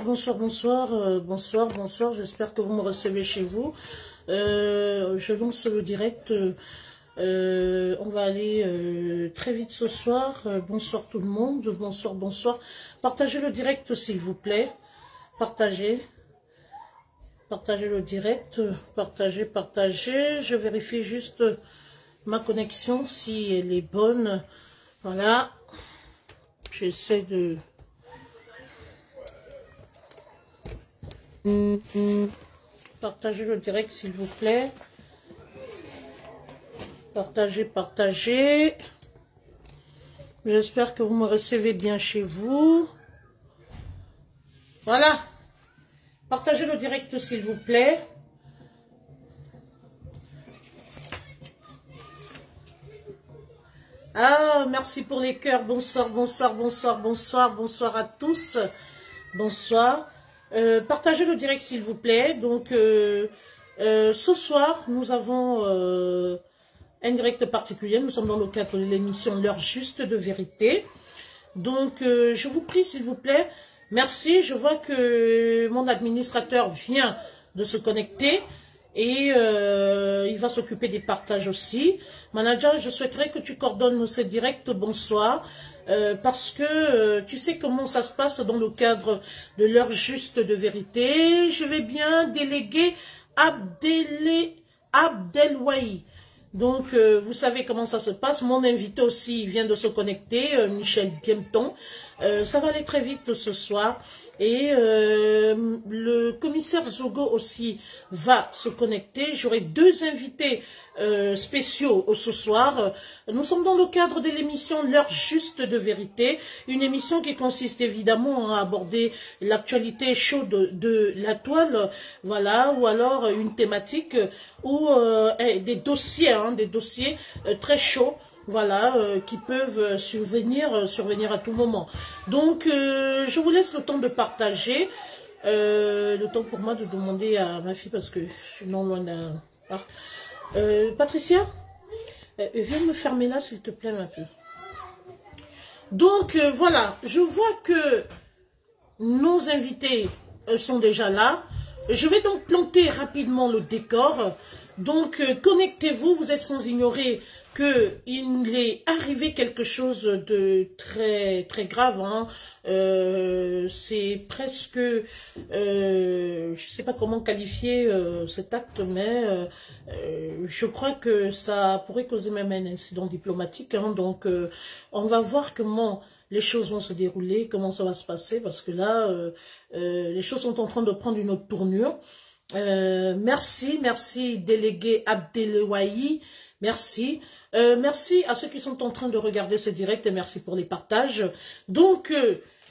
Bonsoir, bonsoir, j'espère que vous me recevez chez vous. Je lance le direct, on va aller très vite ce soir. Bonsoir tout le monde, bonsoir. Partagez le direct s'il vous plaît, partagez le direct, partagez. Je vérifie juste ma connexion si elle est bonne, voilà, j'essaie de... Partagez le direct s'il vous plaît. Partagez. J'espère que vous me recevez bien chez vous. Voilà. Partagez le direct s'il vous plaît. Ah, merci pour les cœurs. Bonsoir à tous. Bonsoir. Partagez le direct s'il vous plaît. Donc ce soir nous avons un direct particulier. Nous sommes dans le cadre de l'émission L'heure juste de vérité. Donc je vous prie s'il vous plaît. Merci. Je vois que mon administrateur vient de se connecter et il va s'occuper des partages aussi. Manager, je souhaiterais que tu coordonnes ce direct. Bonsoir. Parce que tu sais comment ça se passe dans le cadre de l'heure juste de vérité. Je vais bien déléguer Abdelwahi. Donc, vous savez comment ça se passe. Mon invité aussi vient de se connecter, Michel Biemton. Ça va aller très vite ce soir. Et le commissaire Zogo aussi va se connecter. J'aurai deux invités spéciaux ce soir. Nous sommes dans le cadre de l'émission L'heure juste de vérité. Une émission qui consiste évidemment à aborder l'actualité chaude de la toile. Voilà, ou alors une thématique ou des dossiers très chauds. Voilà, qui peuvent survenir à tout moment. Donc, je vous laisse le temps de partager, le temps pour moi de demander à ma fille, parce que je suis non loin d'un... Patricia, viens me fermer là, s'il te plaît, ma fille. Donc, voilà, je vois que nos invités sont déjà là. Je vais donc planter rapidement le décor. Donc, connectez-vous, vous êtes sans ignorer qu'il est arrivé quelque chose de très très grave. Hein. C'est presque, je ne sais pas comment qualifier cet acte, mais je crois que ça pourrait causer même un incident diplomatique. Hein. Donc, on va voir comment les choses vont se dérouler, comment ça va se passer, parce que là, les choses sont en train de prendre une autre tournure. Merci délégué Abdelwahi, merci. Merci à ceux qui sont en train de regarder ce direct et merci pour les partages. Donc,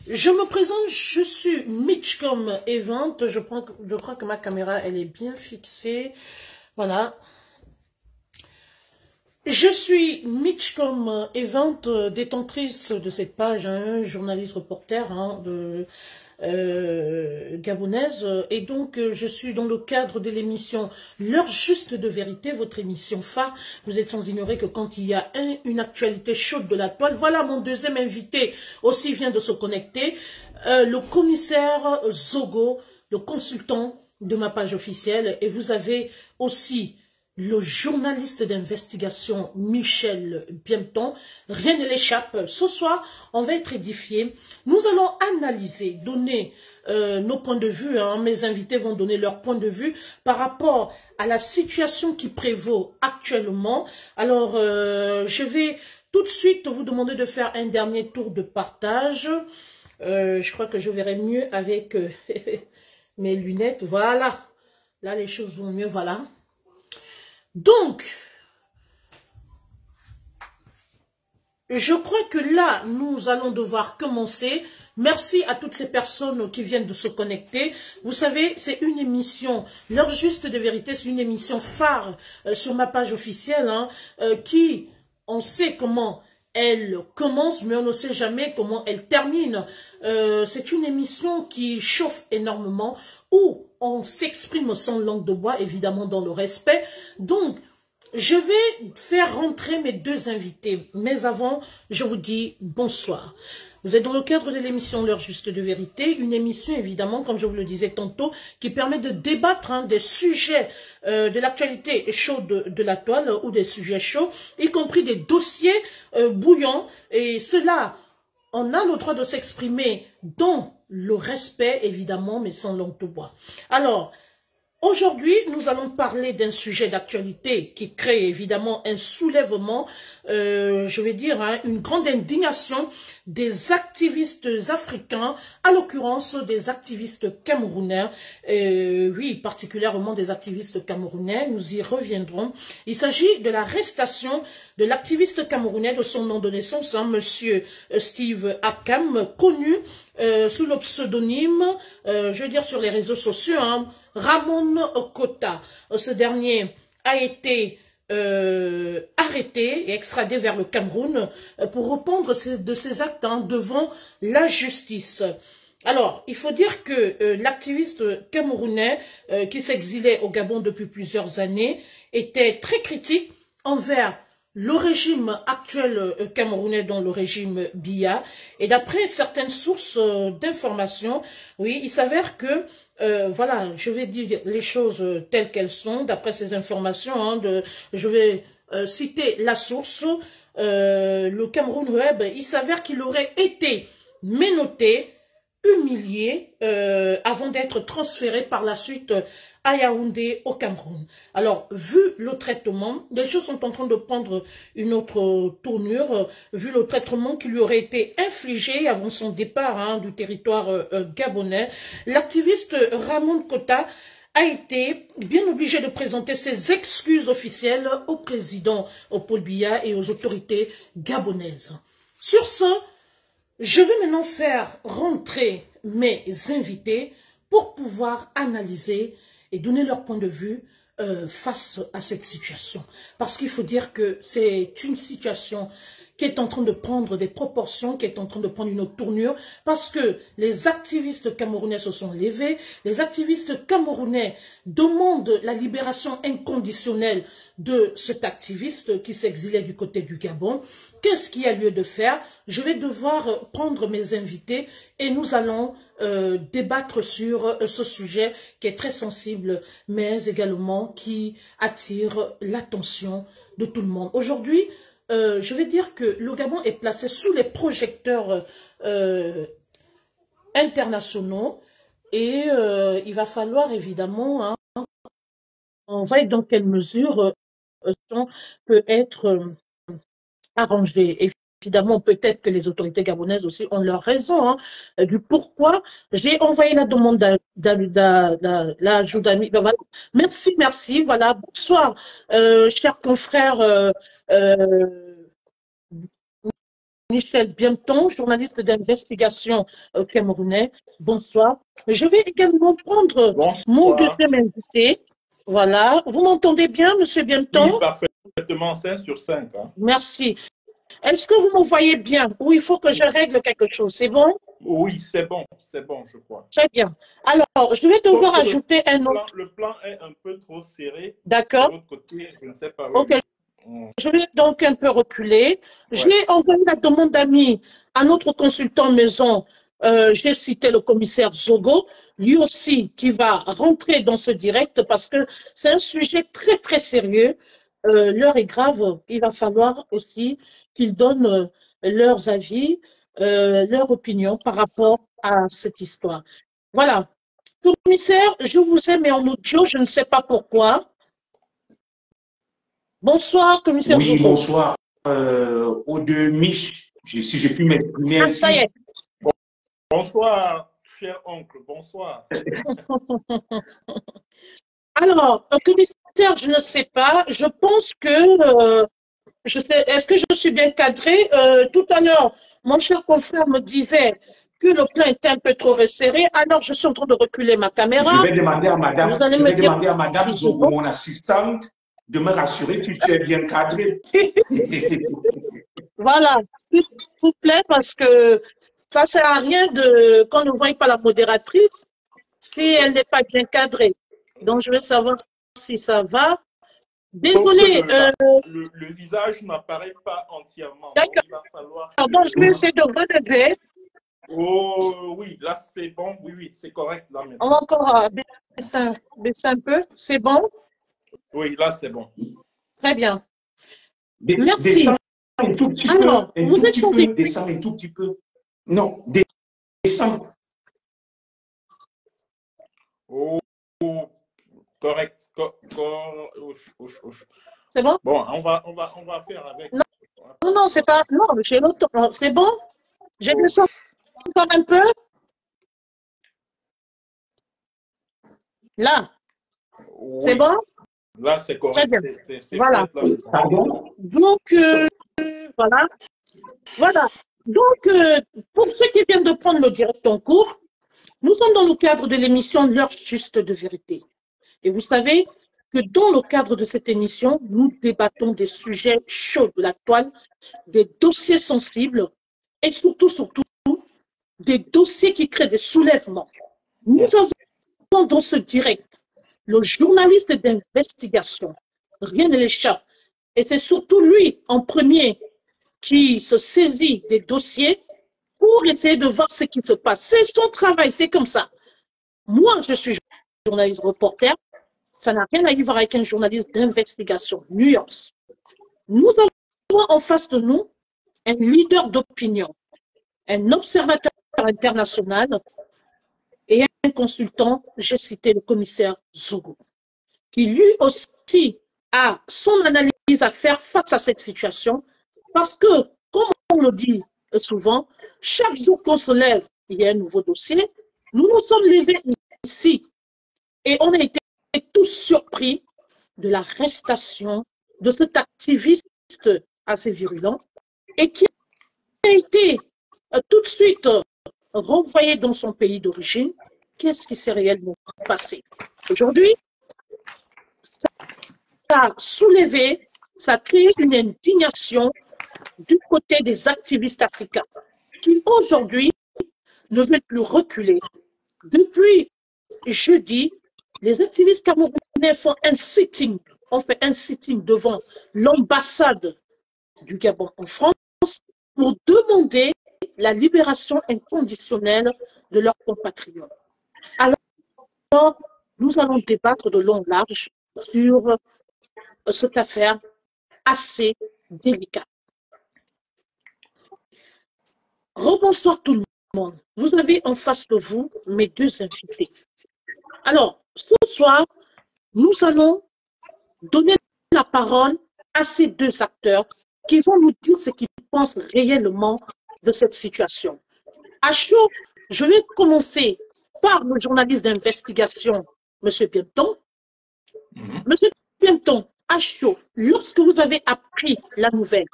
je me présente, je suis Mitchcom Event. Je crois que ma caméra, elle est bien fixée. Voilà. Je suis Mitchcom Event, détentrice de cette page, hein, journaliste reporter gabonaise, et donc je suis dans le cadre de l'émission L'heure juste de vérité, votre émission phare. Vous êtes sans ignorer que quand il y a une actualité chaude de la toile, voilà, mon deuxième invité aussi vient de se connecter, le commissaire Zogo, le consultant de ma page officielle, et vous avez aussi le journaliste d'investigation Michel Biemton. Rien ne l'échappe. Ce soir, on va être édifiés. Nous allons analyser, donner nos points de vue. Hein. Mes invités vont donner leur point de vue par rapport à la situation qui prévaut actuellement. Alors, je vais tout de suite vous demander de faire un dernier tour de partage. Je crois que je verrai mieux avec mes lunettes. Voilà. Là, les choses vont mieux. Voilà. Donc, je crois que là, nous allons devoir commencer. Merci à toutes ces personnes qui viennent de se connecter. Vous savez, c'est une émission, l'heure juste de vérité, c'est une émission phare sur ma page officielle, hein, qui, on sait comment elle commence, mais on ne sait jamais comment elle termine. C'est une émission qui chauffe énormément, où on s'exprime sans langue de bois, évidemment dans le respect. Donc, je vais faire rentrer mes deux invités, mais avant, je vous dis bonsoir. Vous êtes dans le cadre de l'émission L'heure juste de vérité, une émission évidemment, comme je vous le disais tantôt, qui permet de débattre des sujets de l'actualité chaude de la toile ou des sujets chauds, y compris des dossiers bouillants, et cela, on a le droit de s'exprimer dans le respect évidemment, mais sans langue de bois. Alors, aujourd'hui, nous allons parler d'un sujet d'actualité qui crée évidemment un soulèvement, je vais dire, hein, une grande indignation des activistes africains, à l'occurrence des activistes camerounais, oui, particulièrement des activistes camerounais, nous y reviendrons. Il s'agit de l'arrestation de l'activiste camerounais de son nom de naissance, hein, monsieur Steve Akam, connu sous le pseudonyme, je veux dire sur les réseaux sociaux, hein, Ramon Kota. Ce dernier a été arrêté et extradé vers le Cameroun pour répondre de ses actes devant la justice. Alors, il faut dire que l'activiste camerounais qui s'exilait au Gabon depuis plusieurs années était très critique envers le régime actuel camerounais, dont le régime Biya, et d'après certaines sources d'informations, oui, il s'avère que voilà, je vais dire les choses telles qu'elles sont, d'après ces informations, hein, je vais citer la source, le Cameroun Web, il s'avère qu'il aurait été menotté, humilié, avant d'être transféré par la suite à Yaoundé au Cameroun. Alors, vu le traitement, les choses sont en train de prendre une autre tournure, vu le traitement qui lui aurait été infligé avant son départ hein, du territoire gabonais. L'activiste Ramon Kota a été bien obligé de présenter ses excuses officielles au président Paul Biya et aux autorités gabonaises. Sur ce, je vais maintenant faire rentrer mes invités pour pouvoir analyser et donner leur point de vue face à cette situation. Parce qu'il faut dire que c'est une situation qui est en train de prendre des proportions, qui est en train de prendre une autre tournure, parce que les activistes camerounais se sont levés, les activistes camerounais demandent la libération inconditionnelle de cet activiste qui s'exilait du côté du Gabon. Qu'est-ce qu'il y a lieu de faire? Je vais devoir prendre mes invités et nous allons débattre sur ce sujet qui est très sensible, mais également qui attire l'attention de tout le monde. Aujourd'hui, je vais dire que le Gabon est placé sous les projecteurs internationaux et il va falloir évidemment, hein, on va être dans quelle mesure peut être arrangé. Évidemment, peut-être que les autorités gabonaises aussi ont leur raison hein, du pourquoi. J'ai envoyé la demande d'ajout d'amis. Ben voilà. Merci, merci. Voilà. Bonsoir, chers confrères. Michel Bienton, journaliste d'investigation camerounais. Bonsoir. Je vais également prendre mon deuxième invité. Voilà. Vous m'entendez bien, monsieur Bienton? Oui, parfaitement, 5 sur 5. Hein. Merci. Est-ce que vous me voyez bien? Ou il faut que je règle quelque chose? C'est bon? Oui, c'est bon, je crois. Très bien. Alors, je vais devoir ajouter un autre. Le plan est un peu trop serré. D'accord. De l'autre côté, je ne sais pas. Ok. Je vais donc un peu reculer. Ouais. J'ai envoyé la demande d'amis à notre consultant maison. J'ai cité le commissaire Zogo, lui aussi qui va rentrer dans ce direct parce que c'est un sujet très très sérieux. L'heure est grave. Il va falloir aussi qu'ils donnent leurs avis, leur opinion par rapport à cette histoire. Voilà. Commissaire, je vous ai mis en audio, je ne sais pas pourquoi. Bonsoir, commissaire. Oui, Zogo. Bonsoir. Aux deux Mich, si j'ai pu m'exprimer ainsi. Ça y est. Bonsoir, cher oncle, bonsoir. Alors, commissaire, je ne sais pas, je pense que je sais, est-ce que je suis bien cadrée? Tout à l'heure, mon cher confrère me disait que le plan était un peu trop resserré. Alors, je suis en train de reculer ma Je caméra. vais demander à Vous madame, allez je me vais dire demander à madame si je Zogo, mon assistante, de me rassurer si tu es bien cadré. Voilà, s'il vous plaît, parce que ça ne sert à rien de qu'on ne voie pas la modératrice si elle n'est pas bien cadrée. Donc, je veux savoir si ça va. Sauf que Désolée, le visage n'apparaît pas entièrement. Donc, d'accord. il va falloir Donc, je vais que... essayer de relever. Oh, oui, là, c'est bon. Oui, oui, c'est correct, là, On maintenant. va encore baisser un peu. C'est bon? Oui, là, c'est bon. Très bien. Descends Merci. un tout petit Alors, peu, un vous tout êtes petit choisi. peu, descends un tout petit peu. Non, descends. Oh, correct. C'est bon? Bon, on va faire avec. Non, non, c'est pas. Non, j'ai l'autre. C'est bon? J'ai Oh, descendu encore un peu. Là, c'est oui, bon? là, c'est Très correct. bien. C'est Voilà. peut-être là, c'est bon. Pardon? Donc, voilà. Voilà. Donc, pour ceux qui viennent de prendre le direct en cours, nous sommes dans le cadre de l'émission L'heure juste de vérité. Et vous savez que dans le cadre de cette émission, nous débattons des sujets chauds de la toile, des dossiers sensibles et surtout, des dossiers qui créent des soulèvements. Nous avons dans ce direct le journaliste d'investigation. Rien ne l'échappe. Et c'est surtout lui en premier qui se saisit des dossiers pour essayer de voir ce qui se passe. C'est son travail, c'est comme ça. Moi, je suis journaliste reporter. Ça n'a rien à voir avec un journaliste d'investigation. Nuance. Nous avons en face de nous un leader d'opinion, un observateur international et un consultant, j'ai cité le commissaire Zogo, qui lui aussi a son analyse à faire face à cette situation parce que, comme on le dit souvent, chaque jour qu'on se lève, il y a un nouveau dossier. Nous nous sommes levés ici et on a été tous surpris de l'arrestation de cet activiste assez virulent et qui a été tout de suite renvoyé dans son pays d'origine. Qu'est-ce qui s'est réellement passé? Aujourd'hui, ça a soulevé, ça a créé une indignation du côté des activistes africains qui aujourd'hui ne veulent plus reculer. Depuis jeudi, les activistes camerounais font un sitting, ont fait un sitting devant l'ambassade du Gabon en France pour demander la libération inconditionnelle de leurs compatriotes. Alors, nous allons débattre de long en large sur cette affaire assez délicate. Rebonsoir tout le monde. Vous avez en face de vous mes deux invités. Alors, ce soir, nous allons donner la parole à ces deux acteurs qui vont nous dire ce qu'ils pensent réellement de cette situation. À chaud, je vais commencer par le journaliste d'investigation, M. Piempton. Monsieur Piempton, à chaud, lorsque vous avez appris la nouvelle,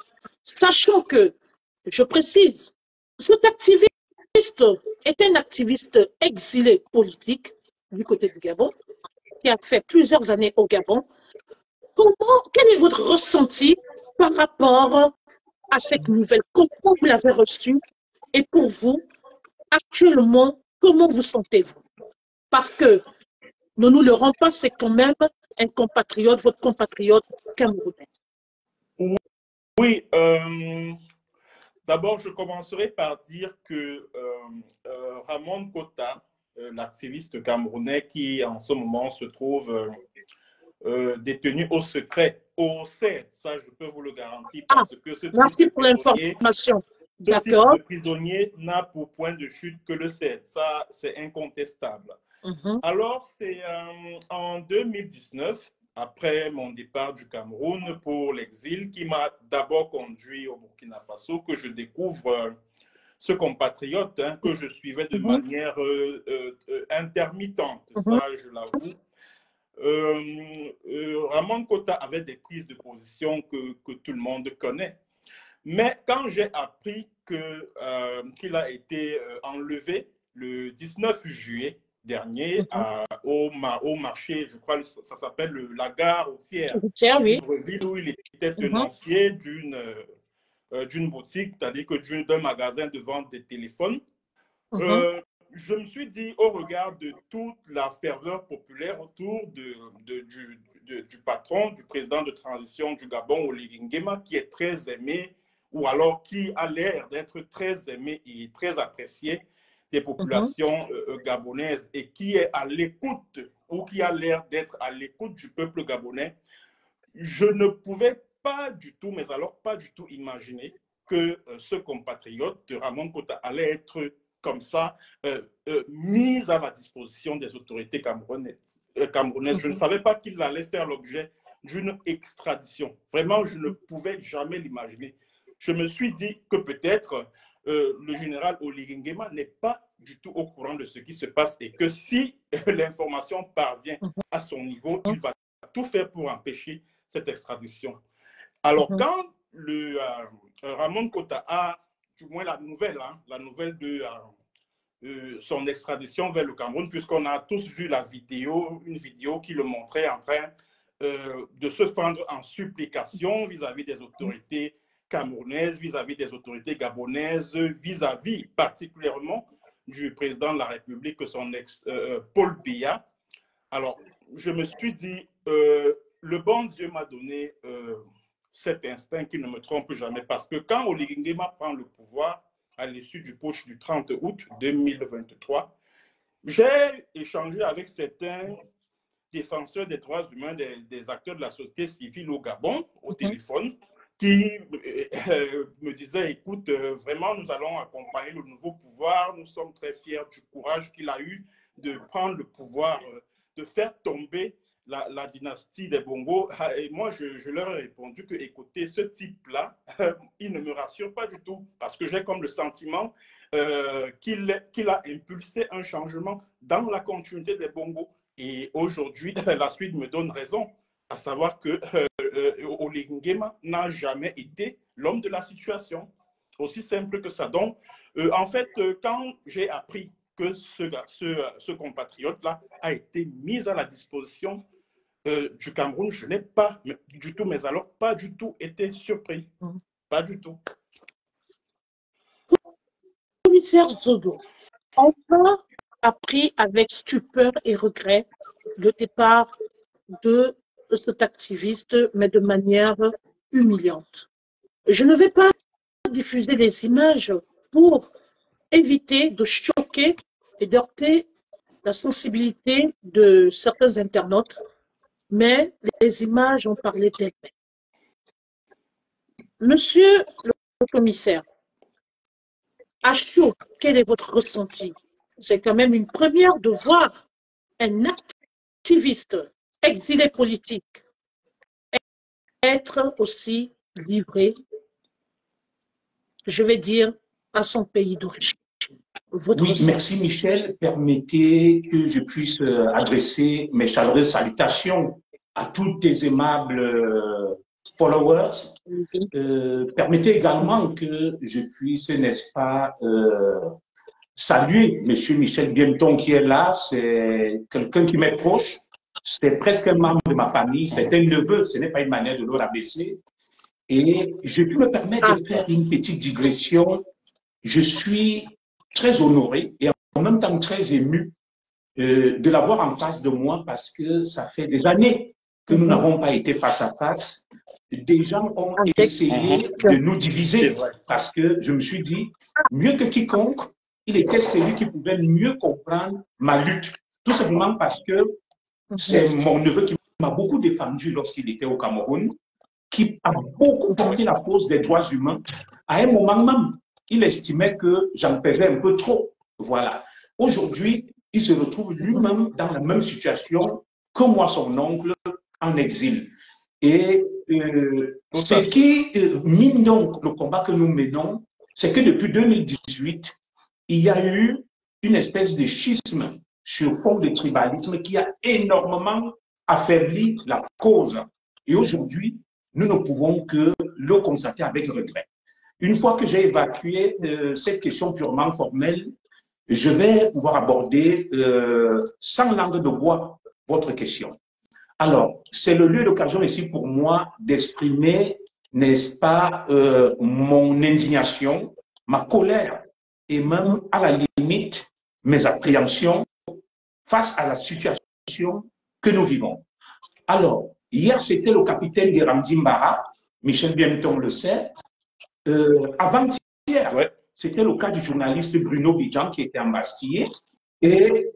sachant que, je précise, cet activiste est un activiste exilé politique du côté du Gabon, qui a fait plusieurs années au Gabon. Quel est votre ressenti par rapport à cette nouvelle? Comment vous l'avez reçue? Et pour vous, actuellement, comment vous sentez-vous? Parce que, ne nous le rend pas, c'est quand même un compatriote, votre compatriote camerounais. Oui, d'abord, je commencerai par dire que Ramon Kota, l'activiste camerounais qui en ce moment se trouve détenu au secret, au CED, ça je peux vous le garantir, parce que ce merci pour l'information. type de prisonnier n'a pour point de chute que le CED, ça c'est incontestable. Alors, c'est en 2019, après mon départ du Cameroun pour l'exil, qui m'a d'abord conduit au Burkina Faso, que je découvre ce compatriote que je suivais de manière intermittente, ça je l'avoue. Ramon Kota avait des prises de position que tout le monde connaît. Mais quand j'ai appris qu'il a été enlevé le 19 juillet dernier au marché, je crois que ça s'appelle la gare routière, oui. où il était tenancier d'une boutique, c'est-à-dire que d'un magasin de vente de téléphones. Je me suis dit, au regard de toute la ferveur populaire autour du patron, du président de transition du Gabon, Oligui Nguema, qui est très aimé, ou alors qui a l'air d'être très aimé et très apprécié des populations gabonaises et qui est à l'écoute, ou qui a l'air d'être à l'écoute du peuple gabonais, je ne pouvais pas du tout, mais alors pas du tout imaginer que ce compatriote de Ramon Kota allait être comme ça, mise à la disposition des autorités camerounaises. Je ne savais pas qu'il allait faire l'objet d'une extradition. Vraiment, je ne pouvais jamais l'imaginer. Je me suis dit que peut-être le général Oligui Nguema n'est pas du tout au courant de ce qui se passe et que si l'information parvient à son niveau, il va tout faire pour empêcher cette extradition. Alors, quand Ramon Kota a, du moins la nouvelle de son extradition vers le Cameroun, puisqu'on a tous vu une vidéo qui le montrait en train de se fendre en supplication vis-à-vis des autorités camerounaises, vis-à-vis des autorités gabonaises, vis-à-vis particulièrement du président de la République, son ex, Paul Biya. Alors, je me suis dit, le bon Dieu m'a donné cet instinct qui ne me trompe jamais, parce que quand Oligui Nguema prend le pouvoir à l'issue du putsch du 30 août 2023, j'ai échangé avec certains défenseurs des droits humains, des acteurs de la société civile au Gabon, au téléphone, qui me disaient, écoute, vraiment, nous allons accompagner le nouveau pouvoir, nous sommes très fiers du courage qu'il a eu de prendre le pouvoir, de faire tomber la dynastie des Bongo. Et moi, je leur ai répondu que, écoutez, ce type-là, il ne me rassure pas du tout, parce que j'ai comme le sentiment qu'il a impulsé un changement dans la continuité des Bongo. Et aujourd'hui, la suite me donne raison, à savoir que Oligui Nguema n'a jamais été l'homme de la situation. Aussi simple que ça. Donc, en fait, quand j'ai appris que ce compatriote-là a été mis à la disposition du Cameroun, je n'ai pas du tout, mais alors pas du tout été surpris. Pas du tout. Commissaire Zogo, on a appris avec stupeur et regret le départ de cet activiste, mais de manière humiliante. Je ne vais pas diffuser les images pour éviter de choquer et d'heurter la sensibilité de certains internautes, mais les images ont parlé d'elles-mêmes. Monsieur le commissaire, à chaud, quel est votre ressenti? C'est quand même une première de voir un activiste exilé politique être aussi livré, je vais dire, à son pays d'origine. Oui, merci Michel. Permettez que je puisse adresser mes chaleureuses salutations à tous tes aimables followers. Permettez également que je puisse, n'est-ce pas, saluer M. Michel Biemton qui est là. C'est quelqu'un qui m'est proche. C'est presque un membre de ma famille. C'est un neveu. Ce n'est pas une manière de le rabaisser. Et je peux me permettre de faire une petite digression. Je suis très honoré et en même temps très ému de l'avoir en face de moi parce que ça fait des années que nous n'avons pas été face à face. Des gens ont essayé de nous diviser parce que je me suis dit, mieux que quiconque, il était celui qui pouvait mieux comprendre ma lutte. Tout simplement parce que c'est mon neveu qui m'a beaucoup défendu lorsqu'il était au Cameroun, qui a beaucoup porté la cause des droits humains. À un moment même, il estimait que j'en faisais un peu trop. Voilà. Aujourd'hui, il se retrouve lui-même dans la même situation que moi, son oncle, en exil. Et ce qui mine donc le combat que nous menons, c'est que depuis 2018, il y a eu une espèce de schisme sur fond de tribalisme qui a énormément affaibli la cause. Et aujourd'hui, nous ne pouvons que le constater avec regret. Une fois que j'ai évacué cette question purement formelle, je vais pouvoir aborder sans langue de bois votre question. Alors, c'est le lieu d'occasion ici pour moi d'exprimer, n'est-ce pas, mon indignation, ma colère et même à la limite mes appréhensions face à la situation que nous vivons. Alors, hier, c'était le capitaine Guérandi Mbara, Michel Bienton le sait. Avant-hier, ouais, c'était le cas du journaliste Bruno Bidjan qui était embastillé. Et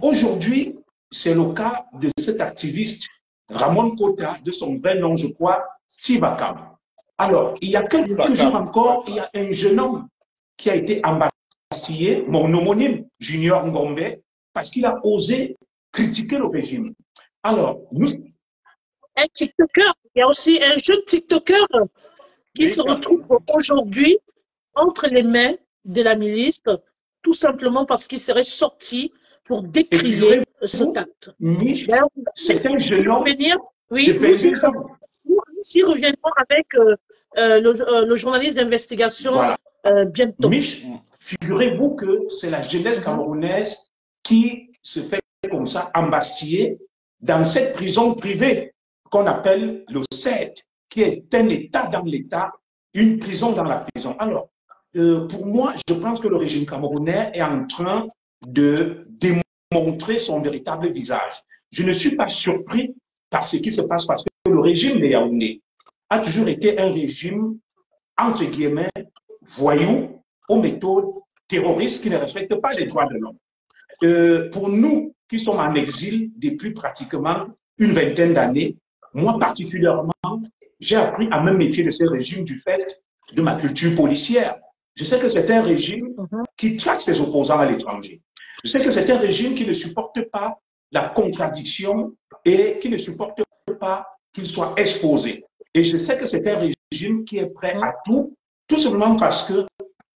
aujourd'hui, c'est le cas de cet activiste Ramon Kota, de son vrai nom, je crois, Steve Akam. Alors, il y a quelques jours encore, il y a un jeune homme qui a été embastillé, mon homonyme Junior Ngombe, parce qu'il a osé critiquer le régime. Alors, nous... Un TikToker, il y a aussi un jeune TikToker qui se retrouve aujourd'hui entre les mains de la milice, tout simplement parce qu'il serait sorti pour décrier cet acte. C'est un jeune homme. Oui, nous y reviendrons avec le journaliste d'investigation bientôt. Figurez-vous que c'est la jeunesse camerounaise qui se fait comme ça embastiller dans cette prison privée qu'on appelle le CED, qui est un État dans l'État, une prison dans la prison. Alors, pour moi, je pense que le régime camerounais est en train de démontrer son véritable visage. Je ne suis pas surpris par ce qui se passe parce que le régime de Yaoundé a toujours été un régime, entre guillemets, voyou, aux méthodes terroristes qui ne respectent pas les droits de l'homme. Pour nous qui sommes en exil depuis pratiquement une vingtaine d'années, moi particulièrement, j'ai appris à me méfier de ce régime du fait de ma culture policière. Je sais que c'est un régime qui traque ses opposants à l'étranger. Je sais que c'est un régime qui ne supporte pas la contradiction et qui ne supporte pas qu'il soit exposé. Et je sais que c'est un régime qui est prêt à tout simplement parce que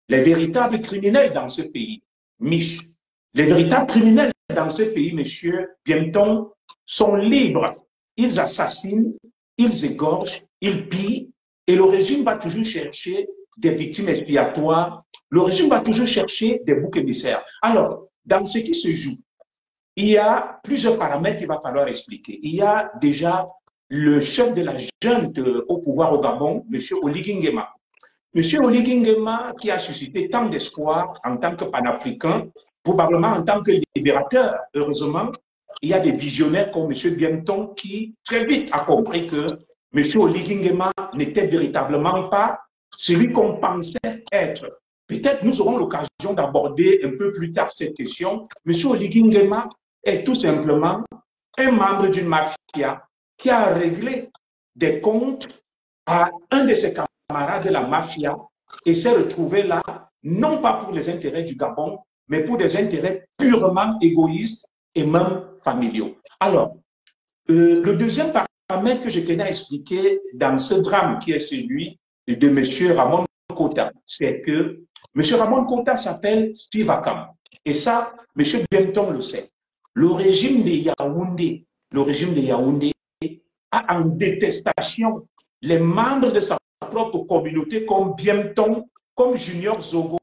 les véritables criminels dans ce pays, les véritables criminels dans ce pays, monsieur Bienton, sont libres. Ils assassinent, ils égorgent, ils pillent, et le régime va toujours chercher des victimes expiatoires, le régime va toujours chercher des boucs émissaires. Alors, dans ce qui se joue, il y a plusieurs paramètres qu'il va falloir expliquer. Il y a déjà le chef de la junte au pouvoir au Gabon, M. Oligui Nguema. M. Oligui Nguema qui a suscité tant d'espoir en tant que panafricain, probablement en tant que libérateur. Heureusement, il y a des visionnaires comme M. Bienton qui très vite a compris que M. Oligui Nguema n'était véritablement pas celui qu'on pensait être. Peut-être nous aurons l'occasion d'aborder un peu plus tard cette question. M. Oligui Nguema est tout simplement un membre d'une mafia qui a réglé des comptes à un de ses camarades de la mafia et s'est retrouvé là, non pas pour les intérêts du Gabon, mais pour des intérêts purement égoïstes et même familiaux. Alors, le deuxième paramètre que je tenais à expliquer dans ce drame qui est celui de M. Ramon Kota, c'est que M. Ramon Kota s'appelle Steve Akam. Et ça, M. Bienton le sait. Le régime de Yaoundé a en détestation les membres de sa propre communauté comme Bienton, comme Junior Zogo,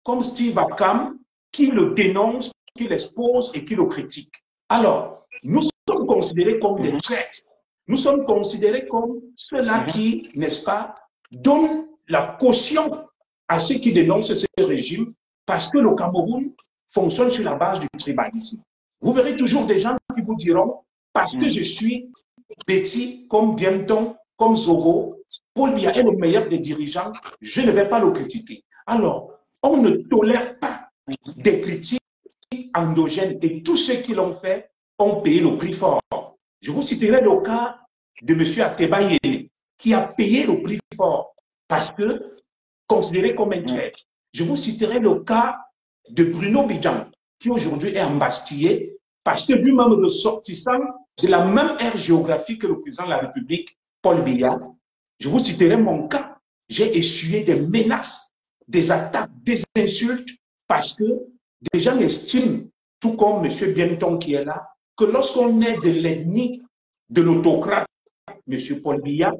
comme Steve Akam, qui le dénoncent, qui l'exposent et qui le critiquent. Alors, nous sommes considérés comme des traîtres. Nous sommes considérés comme ceux-là qui, n'est-ce pas, donnent la caution à ceux qui dénoncent ce régime parce que le Cameroun fonctionne sur la base du tribalisme. Vous verrez toujours des gens qui vous diront, parce que je suis petit comme Bienton, comme Zogo, Paul Biya est le meilleur des dirigeants, je ne vais pas le critiquer. Alors, on ne tolère pas des critiques endogènes et tous ceux qui l'ont fait ont payé le prix fort. Je vous citerai le cas de M. Ateba Yele, qui a payé le prix fort parce que considéré comme un traître. Je vous citerai le cas de Bruno Bidjan, qui aujourd'hui est embastillé parce que lui-même ressortissant de la même aire géographique que le président de la République, Paul Biya. Je vous citerai mon cas. J'ai essuyé des menaces, des attaques, des insultes parce que des gens estiment, tout comme M. Bienton qui est là, que lorsqu'on est de l'ethnie de l'autocrate, M. Paul Biya,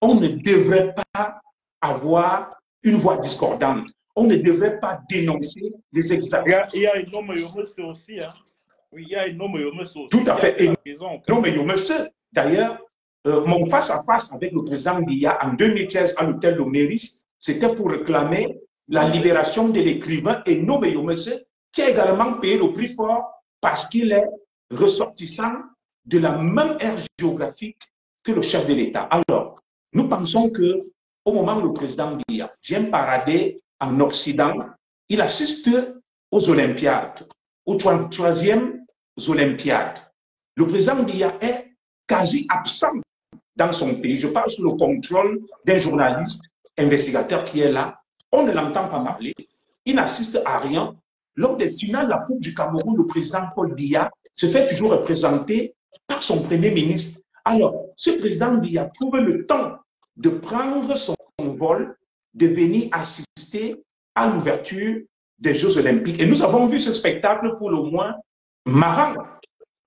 on ne devrait pas avoir une voix discordante. On ne devrait pas dénoncer les exactions. Il y a un homme aussi, hein. Oui, il y a un homme aussi. Tout à fait. Non, mais d'ailleurs, mon face-à-face avec le président Biya en 2015 à l'hôtel de Méris, c'était pour réclamer la libération de l'écrivain Eno Yomese, qui a également payé le prix fort parce qu'il est ressortissant de la même aire géographique que le chef de l'État. Alors, nous pensons que au moment où le président Biya vient parader en Occident, il assiste aux Olympiades, aux 3e Olympiades. Le président Biya est quasi absent dans son pays. Je parle sous le contrôle d'un journaliste investigateur qui est là. On ne l'entend pas parler. Il n'assiste à rien. Lors des finales de la Coupe du Cameroun, le président Paul Biya se fait toujours représenter par son premier ministre. Alors, ce président Biya trouve le temps de prendre son vol, de venir assister à l'ouverture des Jeux Olympiques. Et nous avons vu ce spectacle pour le moins marrant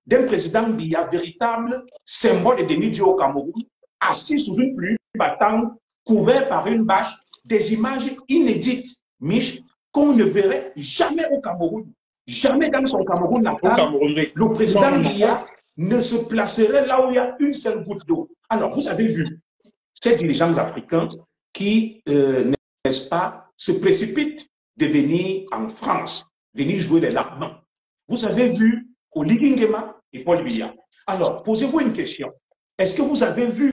d'un président Biya, véritable symbole de demi-dieu au Cameroun, assis sous une pluie battante, couvert par une bâche, des images inédites, Mich, qu'on ne verrait jamais au Cameroun. Jamais dans son Cameroun natal, le président Biya ne se placerait là où il y a une seule goutte d'eau. Alors, vous avez vu ces dirigeants africains qui, n'est-ce pas, se précipitent de venir en France, venir jouer les larmes. Vous avez vu Oligui Nguema et Paul Biya. Alors, posez-vous une question. Est-ce que vous avez vu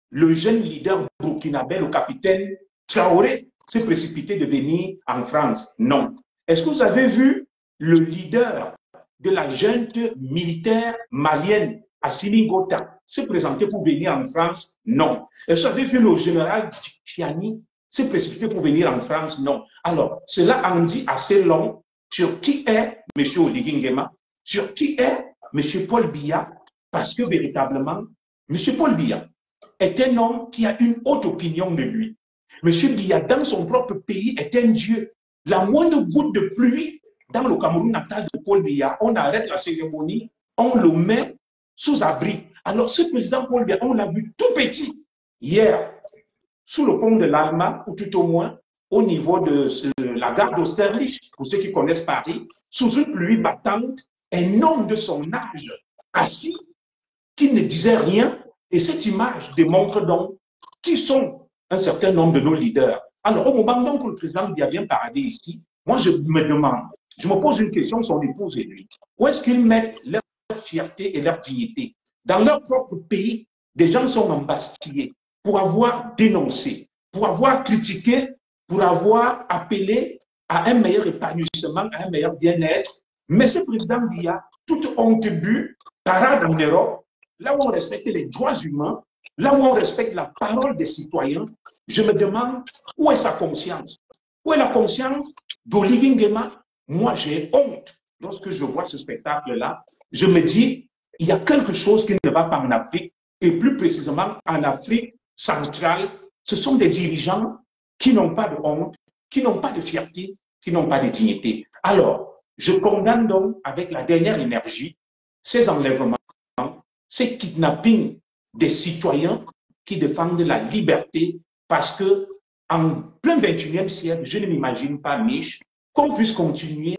le jeune leader burkinabé, le capitaine Traoré, se précipiter de venir en France? Non. Est-ce que vous avez vu le leader de la junte militaire malienne, Assimi Gota, se présenter pour venir en France? Non. Est-ce que vous avez vu le général Chiani se précipiter pour venir en France? Non. Alors, cela en dit assez long sur qui est M. Oligui Nguema, sur qui est M. Paul Biya, parce que véritablement, M. Paul Biya est un homme qui a une haute opinion de lui. M. Biya, dans son propre pays, est un dieu. La moindre goutte de pluie dans le Cameroun natal de Paul Biya, on arrête la cérémonie, on le met sous abri. Alors, ce président Paul Biya, on l'a vu tout petit hier, sous le pont de l'Alma, ou tout au moins au niveau de la gare d'Austerlitz, pour ceux qui connaissent Paris, sous une pluie battante, un homme de son âge, assis, qui ne disait rien. Et cette image démontre donc qui sont un certain nombre de nos leaders. Alors, au moment donc où le président Biya vient parader ici, moi je me demande, je me pose une question, son épouse et lui, où est-ce qu'ils mettent leur fierté et leur dignité? Dans leur propre pays, des gens sont embastillés pour avoir dénoncé, pour avoir critiqué, pour avoir appelé à un meilleur épanouissement, à un meilleur bien-être. Mais ce président Biya, toute honte but, parade en Europe, là où on respecte les droits humains, là où on respecte la parole des citoyens, je me demande où est sa conscience? Où est la conscience d'Oligui Nguema? Moi, j'ai honte lorsque je vois ce spectacle-là. Je me dis, il y a quelque chose qui ne va pas en Afrique, et plus précisément en Afrique centrale. Ce sont des dirigeants qui n'ont pas de honte, qui n'ont pas de fierté, qui n'ont pas de dignité. Alors, je condamne donc avec la dernière énergie ces enlèvements, ces kidnappings des citoyens qui défendent la liberté, parce que en plein 21e siècle, je ne m'imagine pas, Mich, qu'on puisse continuer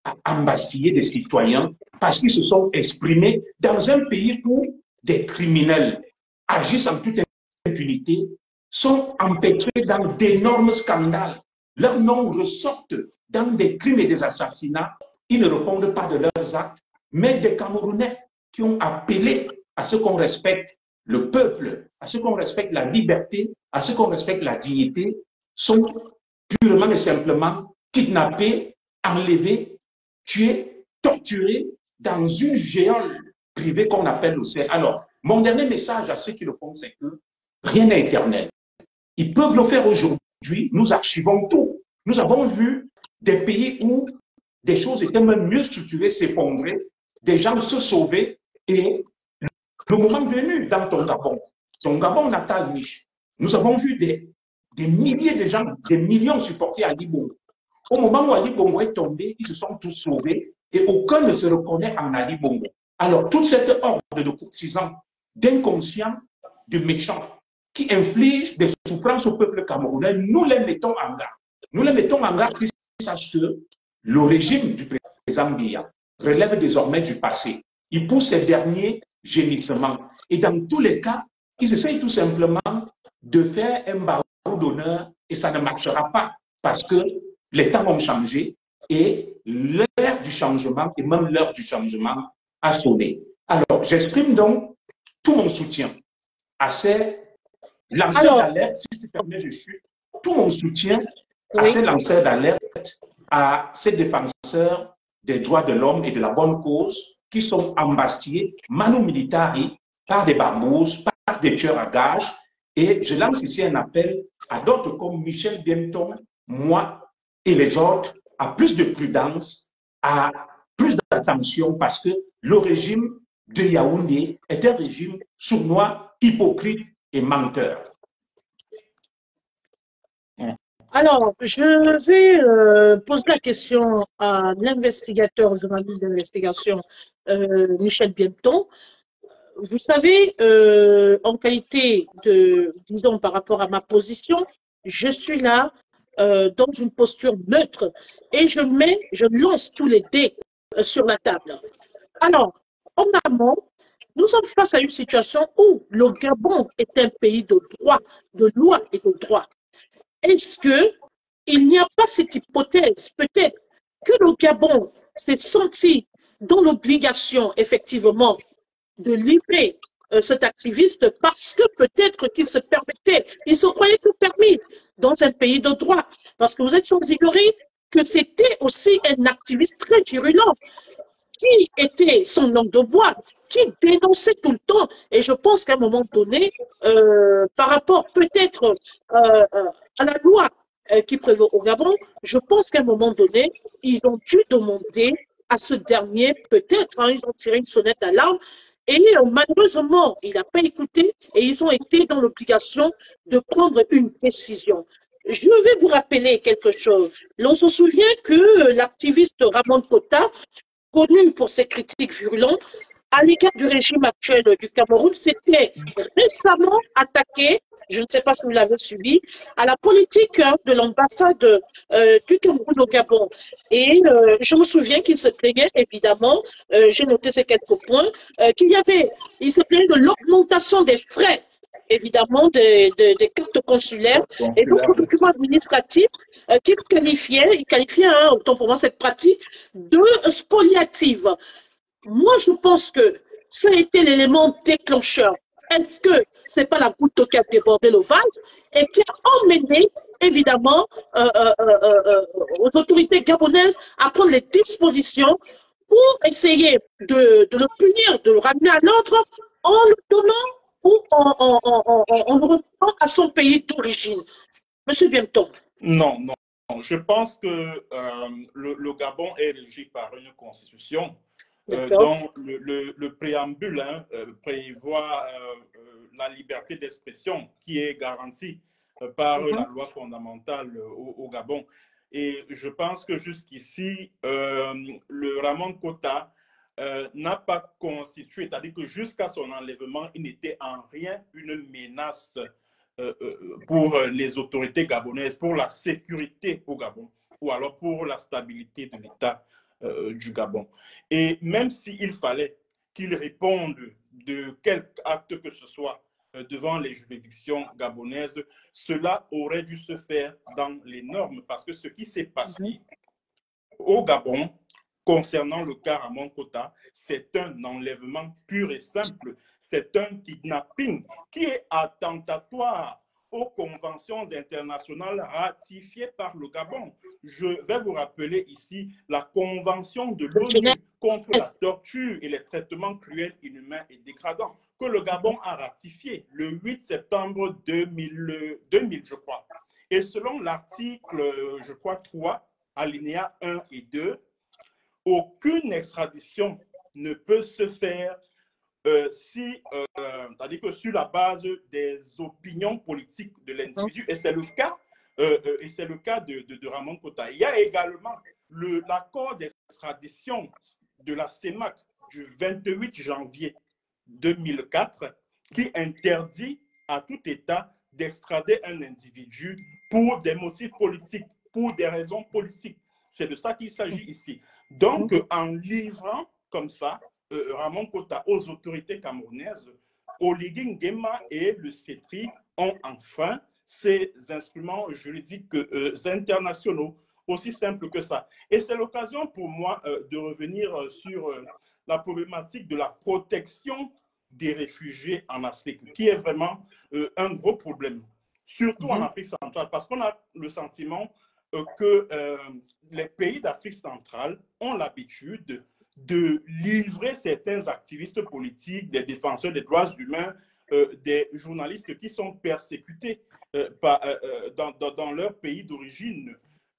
à embastiller des citoyens parce qu'ils se sont exprimés dans un pays où des criminels agissent en toute impunité, sont empêtrés dans d'énormes scandales. Leurs noms ressortent dans des crimes et des assassinats. Ils ne répondent pas de leurs actes, mais des Camerounais qui ont appelé à ce qu'on respecte le peuple, à ce qu'on respecte la liberté, à ce qu'on respecte la dignité, sont purement et simplement kidnappés, enlevés, tués, torturés dans une géole privée qu'on appelle le ciel. Alors, mon dernier message à ceux qui le font, c'est que rien n'est éternel. Ils peuvent le faire aujourd'hui, nous archivons tout. Nous avons vu des pays où des choses étaient même mieux structurées s'effondrer, des gens se sauver, et le moment venu dans ton Gabon natal, Mich, nous avons vu des milliers de gens, des millions supportés Ali Bongo. Au moment où Ali Bongo est tombé, ils se sont tous sauvés et aucun ne se reconnaît en Ali Bongo. Alors, toute cette horde de courtisans, d'inconscients, de méchants, qui infligent des souffrances au peuple camerounais, nous les mettons en garde. Nous les mettons en garde qu'ils sachent que le régime du président Biya relève désormais du passé. Il pousse ces derniers gémissements. Et dans tous les cas, ils essayent tout simplement de faire un barreau d'honneur et ça ne marchera pas parce que les temps ont changé et l'heure du changement et même l'heure du changement a sonné. Alors, j'exprime donc tout mon soutien à ces lanceurs d'alerte, si tu permets, je suis tout mon soutien à ces lanceurs d'alerte, à ces défenseurs des droits de l'homme et de la bonne cause qui sont embastillés, manu militari, par des barbouzes, par des tueurs à gages. Et je lance ici un appel à d'autres comme Michel Biemton, moi et les autres, à plus de prudence, à plus d'attention, parce que le régime de Yaoundé est un régime sournois, hypocrite et menteur. Alors, je vais poser la question à l'investigateur, journaliste d'investigation, Michel Biemton. Vous savez, en qualité de, disons, par rapport à ma position, je suis là dans une posture neutre et je lance tous les dés sur la table. Alors, en amont, nous sommes face à une situation où le Gabon est un pays de droit, de loi et de droit. Est-ce qu'il n'y a pas cette hypothèse, peut-être, que le Gabon s'est senti dans l'obligation, effectivement, de livrer cet activiste parce que peut-être qu'il se permettait, il se croyait tout permis dans un pays de droit. Parce que vous êtes sans ignorer que c'était aussi un activiste très virulent qui était son langue de bois, qui dénonçait tout le temps. Et je pense qu'à un moment donné, par rapport peut-être à la loi qui prévaut au Gabon, je pense qu'à un moment donné, ils ont dû demander à ce dernier, peut-être, hein, ils ont tiré une sonnette d'alarme, et malheureusement, il n'a pas écouté et ils ont été dans l'obligation de prendre une décision. Je vais vous rappeler quelque chose. L'on se souvient que l'activiste Ramon Kota, connu pour ses critiques virulentes à l'égard du régime actuel du Cameroun, s'était récemment attaqué, je ne sais pas si vous l'avez suivi, à la politique de l'ambassade du Cameroun au Gabon. Et je me souviens qu'il se plaignait, évidemment, j'ai noté ces quelques points, il se plaignait de l'augmentation des frais évidemment des cartes consulaires et d'autres documents administratifs qu'il qualifiait, hein, autant pour moi, cette pratique de spoliative. Moi, je pense que ça a été l'élément déclencheur. Est-ce que ce n'est pas la goutte qui a débordé le vase et qui a emmené, évidemment, aux autorités gabonaises à prendre les dispositions pour essayer de le punir, de le ramener à l'ordre en le donnant ou en le remettant à son pays d'origine? Monsieur Biemton. Non, non. Je pense que le Gabon est régi par une constitution dont le préambule prévoit la liberté d'expression qui est garantie par la loi fondamentale au Gabon. Et je pense que jusqu'ici, le Ramon Kota n'a pas constitué, c'est-à-dire que jusqu'à son enlèvement, il n'était en rien une menace pour les autorités gabonaises, pour la sécurité au Gabon, ou alors pour la stabilité de l'État du Gabon. Et même s'il fallait qu'il réponde de quelque acte que ce soit devant les juridictions gabonaises, cela aurait dû se faire dans les normes, parce que ce qui s'est passé au Gabon, concernant le cas Ramon Kota, c'est un enlèvement pur et simple. C'est un kidnapping qui est attentatoire aux conventions internationales ratifiées par le Gabon. Je vais vous rappeler ici la convention de l'ONU contre la torture et les traitements cruels, inhumains et dégradants que le Gabon a ratifié le 8 septembre 2000, je crois. Et selon l'article, je crois, 3, alinéa 1 et 2, aucune extradition ne peut se faire c'est-à-dire que sur la base des opinions politiques de l'individu, et c'est le cas, de Ramon Kota. Il y a également l'accord d'extradition de la CEMAC du 28 janvier 2004 qui interdit à tout État d'extrader un individu pour des motifs politiques, pour des raisons politiques. C'est de ça qu'il s'agit ici. Donc, en livrant comme ça Ramon Kota aux autorités camerounaises, Oligui Nguema et le CETRI ont enfreint ces instruments juridiques internationaux. Aussi simple que ça. Et c'est l'occasion pour moi de revenir sur la problématique de la protection des réfugiés en Afrique, qui est vraiment un gros problème, surtout en Afrique centrale, parce qu'on a le sentiment que les pays d'Afrique centrale ont l'habitude de livrer certains activistes politiques, des défenseurs des droits humains, des journalistes qui sont persécutés dans leur pays d'origine.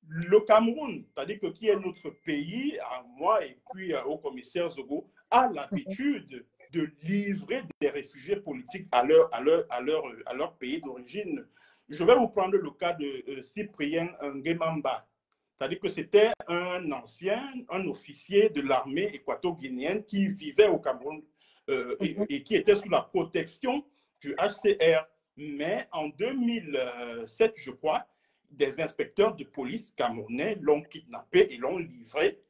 Le Cameroun, c'est-à-dire que qui est notre pays, à moi et puis au commissaire Zogo, a l'habitude de livrer des réfugiés politiques à leur pays d'origine. Je vais vous prendre le cas de Cyprien Nguemamba. C'est-à-dire que c'était un officier de l'armée équato-guinéenne qui vivait au Cameroun et qui était sous la protection du HCR. Mais en 2007, je crois, des inspecteurs de police camerounais l'ont kidnappé et l'ont livré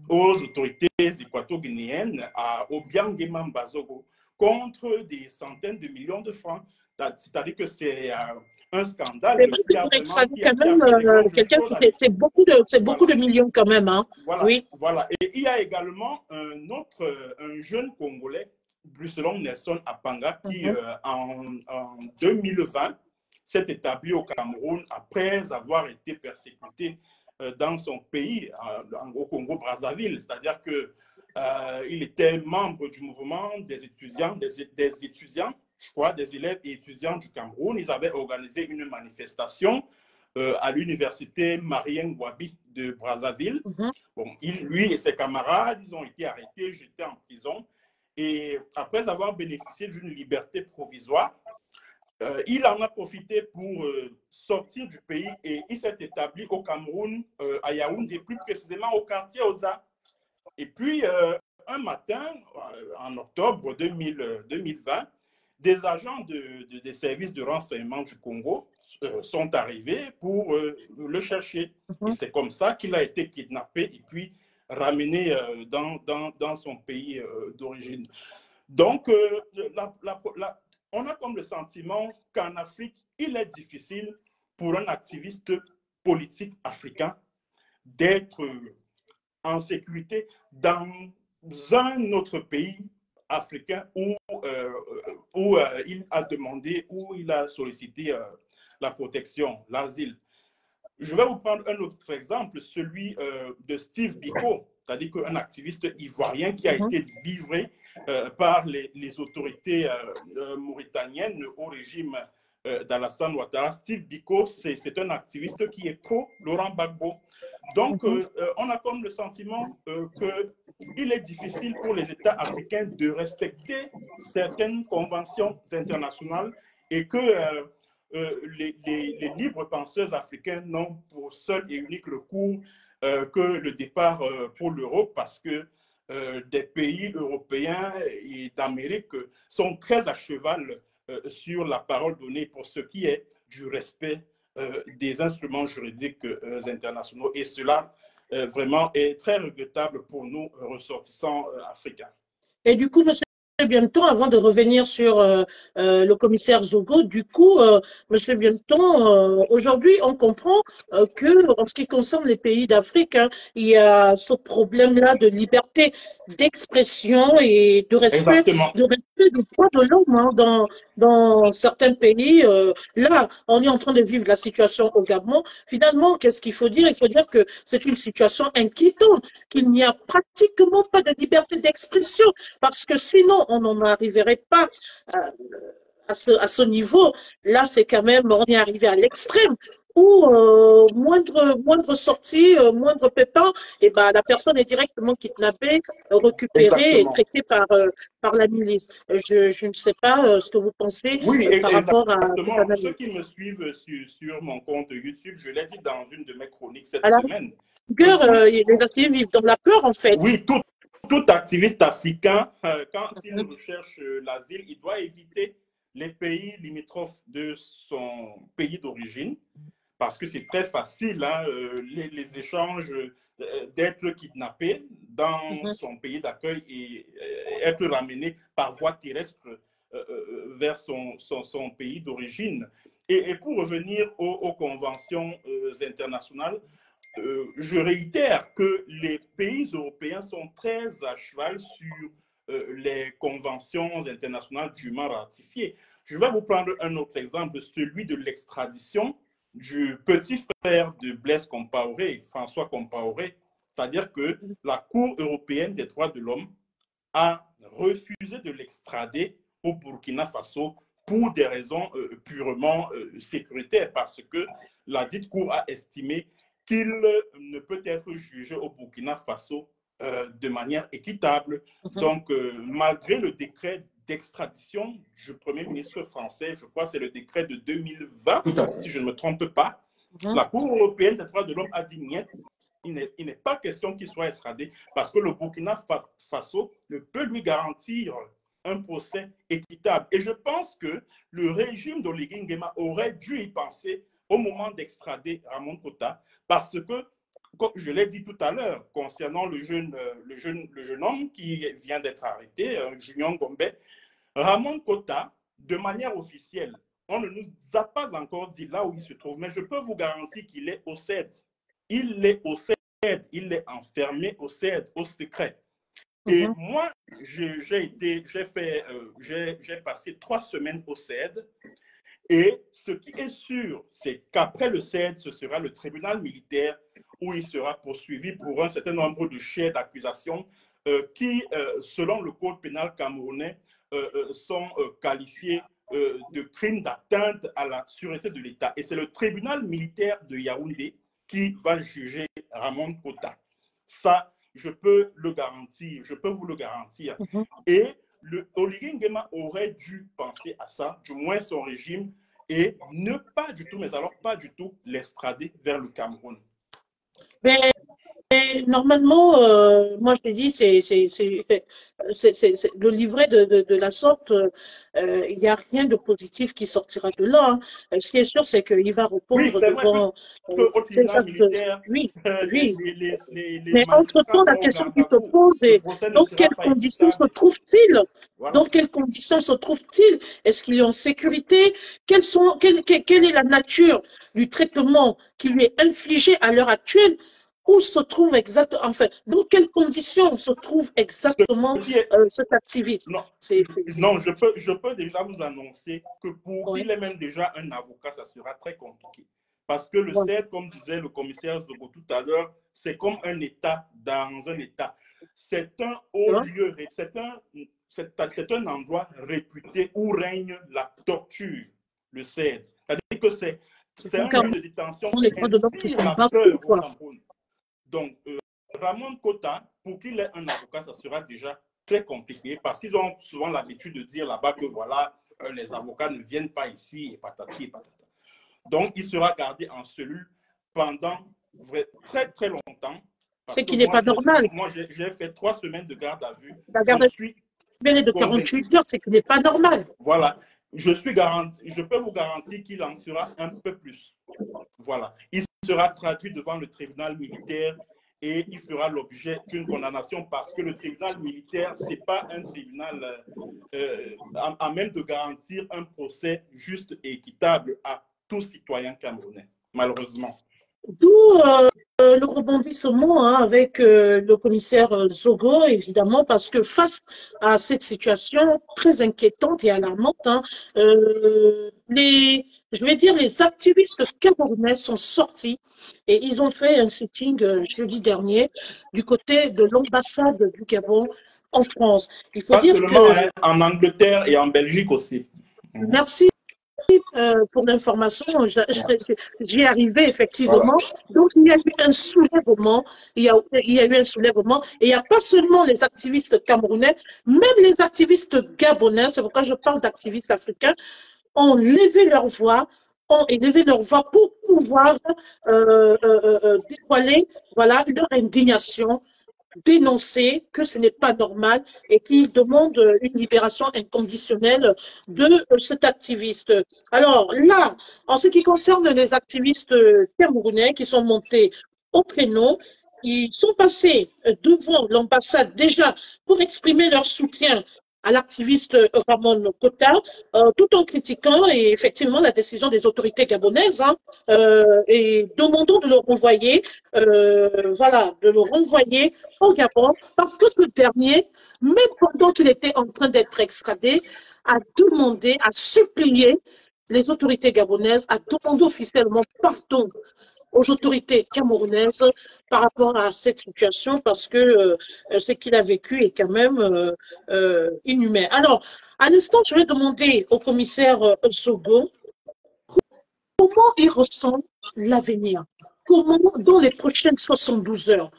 aux autorités équato-guinéennes à Obiang Nguema Bazogo contre des centaines de millions de francs. C'est-à-dire que c'est un scandale. C'est beaucoup de millions quand même. Hein. Voilà, oui. Voilà. Et il y a également un jeune Congolais, Brucelon Nelson Apanga, qui en 2020 s'est établi au Cameroun après avoir été persécuté dans son pays, au Congo-Brazzaville. C'est-à-dire qu'il était membre du mouvement des étudiants, je crois, des élèves et étudiants du Cameroun. Ils avaient organisé une manifestation à l'université Marien Ngouabi de Brazzaville. Bon, lui et ses camarades, ils ont été arrêtés, jetés en prison. Et après avoir bénéficié d'une liberté provisoire, il en a profité pour sortir du pays et il s'est établi au Cameroun, à Yaoundé, plus précisément au quartier Oza. Et puis, un matin, en octobre 2020, des agents des services de renseignement du Congo sont arrivés pour le chercher. Et c'est comme ça qu'il a été kidnappé et puis ramené dans son pays d'origine. Donc, on a comme le sentiment qu'en Afrique, il est difficile pour un activiste politique africain d'être en sécurité dans un autre pays africain où il a demandé, où il a sollicité la protection, l'asile. Je vais vous prendre un autre exemple, celui de Steve Biko, c'est-à-dire qu'un activiste ivoirien qui a été livré par les autorités mauritaniennes au régime d'Alassane Ouattara. Steve Biko, c'est un activiste qui est pro-Laurent Gbagbo. Donc, on a comme le sentiment qu'il est difficile pour les États africains de respecter certaines conventions internationales et que les libres penseurs africains n'ont pour seul et unique recours que le départ pour l'Europe parce que des pays européens et d'Amérique sont très à cheval sur la parole donnée pour ce qui est du respect des instruments juridiques internationaux. Et cela, vraiment, est très regrettable pour nous, ressortissants africains. Et du coup, monsieur Bienton, avant de revenir sur le commissaire Zogo, du coup, monsieur Bienton, aujourd'hui, on comprend que en ce qui concerne les pays d'Afrique, hein, il y a ce problème-là de liberté d'expression et de respect du droit de l'homme hein, dans certains pays. Là, on est en train de vivre la situation au Gabon. Finalement, qu'est-ce qu'il faut dire? Il faut dire que c'est une situation inquiétante, qu'il n'y a pratiquement pas de liberté d'expression, parce que sinon, on n'en arriverait pas à ce niveau. Là, c'est quand même, on est arrivé à l'extrême où moindre sortie, moindre pépin, et ben, la personne est directement kidnappée, récupérée et traitée par la milice. Je ne sais pas ce que vous pensez par rapport à cette analyse. Ceux qui me suivent sur mon compte YouTube, je l'ai dit dans une de mes chroniques cette semaine. Les activistes vivent dans la peur, en fait. Oui, tout tout activiste africain, quand il recherche l'asile, il doit éviter les pays limitrophes de son pays d'origine, parce que c'est très facile, hein, les échanges d'être kidnappé dans son pays d'accueil et être ramené par voie terrestre vers son pays d'origine. Et pour revenir aux conventions internationales, je réitère que les pays européens sont très à cheval sur les conventions internationales dûment ratifiées. Je vais vous prendre un autre exemple, celui de l'extradition du petit frère de Blaise Compaoré, François Compaoré. C'est-à-dire que la Cour européenne des droits de l'homme a refusé de l'extrader au Burkina Faso pour des raisons purement sécuritaires, parce que la dite Cour a estimé qu'il ne peut être jugé au Burkina Faso de manière équitable. Donc, malgré le décret d'extradition du Premier ministre français, je crois que c'est le décret de 2020, si je ne me trompe pas, la Cour européenne des droits de l'homme a dit niet, il n'est pas question qu'il soit extradé parce que le Burkina Faso ne peut lui garantir un procès équitable. Et je pense que le régime d'Oligui Nguema aurait dû y penser au moment d'extrader Ramon Kota, parce que, comme je l'ai dit tout à l'heure, concernant le jeune homme qui vient d'être arrêté, Junior Gombe, Ramon Kota, de manière officielle, on ne nous a pas encore dit là où il se trouve, mais je peux vous garantir qu'il est au CED. Il est au CED, il est enfermé au CED, au secret. Et moi, j'ai passé 3 semaines au CED. Et ce qui est sûr, c'est qu'après le CED, ce sera le tribunal militaire où il sera poursuivi pour un certain nombre de chefs d'accusation qui, selon le code pénal camerounais, sont qualifiés de crimes d'atteinte à la sûreté de l'État. Et c'est le tribunal militaire de Yaoundé qui va juger Ramon Kota. Ça, je peux le garantir, je peux vous le garantir. Et Oligui Nguema aurait dû penser à ça, du moins son régime, et ne pas du tout, mais alors pas du tout, l'extrader vers le Cameroun. Mais normalement, moi je te dis, c'est le livret de la sorte, il n'y a rien de positif qui sortira de là. Hein. Ce qui est sûr, c'est qu'il va répondre devant... Oui, mais entre-temps, la question qui se pose est dans quelles conditions se trouve-t-il? Dans quelles conditions se trouve-t-il? Est-ce qu'il est en sécurité? Quelle est la nature du traitement qui lui est infligé à l'heure actuelle? Où se trouve exactement, enfin, dans quelles conditions se trouve exactement cet activiste? Non, je peux déjà vous annoncer que pour qu'il ait même déjà un avocat, ça sera très compliqué. Parce que le CED, comme disait le commissaire Zogo tout à l'heure, c'est comme un État dans un État. C'est un haut lieu, c'est un endroit réputé où règne la torture, le CED. C'est-à-dire que c'est un lieu de détention qui inspire la peur au Cameroun. Donc, Ramon Kota, pour qu'il ait un avocat, ça sera déjà très compliqué parce qu'ils ont souvent l'habitude de dire là-bas que voilà, les avocats ne viennent pas ici et patati et patata. Donc, il sera gardé en cellule pendant très, très longtemps. Ce qui n'est pas normal. Moi, j'ai fait 3 semaines de garde à vue. La garde à vue de 48 heures, c'est qui n'est pas normal. Voilà. Je peux vous garantir qu'il en sera un peu plus. Voilà. Il sera traduit devant le tribunal militaire et il fera l'objet d'une condamnation parce que le tribunal militaire, ce n'est pas un tribunal à même de garantir un procès juste et équitable à tout citoyen camerounais, malheureusement. D'où le rebondissement avec le commissaire Zogo, évidemment, parce que face à cette situation très inquiétante et alarmante, hein, les activistes camerounais sont sortis et ils ont fait un sitting jeudi dernier du côté de l'ambassade du Gabon en France. Il faut dire que... en Angleterre et en Belgique aussi. Merci. Pour l'information, j'y arrivais effectivement. Donc, il y a eu un soulèvement, il y a eu un soulèvement, et il n'y a pas seulement les activistes camerounais, même les activistes gabonais, c'est pourquoi je parle d'activistes africains, ont levé leur voix, pour pouvoir dévoiler, voilà, leur indignation dénoncer que ce n'est pas normal et qui demande une libération inconditionnelle de cet activiste. Alors là, en ce qui concerne les activistes camerounais qui sont montés au créneau, ils sont passés devant l'ambassade déjà pour exprimer leur soutien à l'activiste Ramon Kota, tout en critiquant et effectivement la décision des autorités gabonaises et demandant de le renvoyer, voilà, de le renvoyer au Gabon, parce que ce dernier, même pendant qu'il était en train d'être extradé, a demandé, a supplié les autorités gabonaises, a demandé officiellement pardon aux autorités camerounaises par rapport à cette situation parce que ce qu'il a vécu est quand même inhumain. Alors, à l'instant, je vais demander au commissaire Zogo comment il ressent l'avenir. Comment, dans les prochaines 72 heures,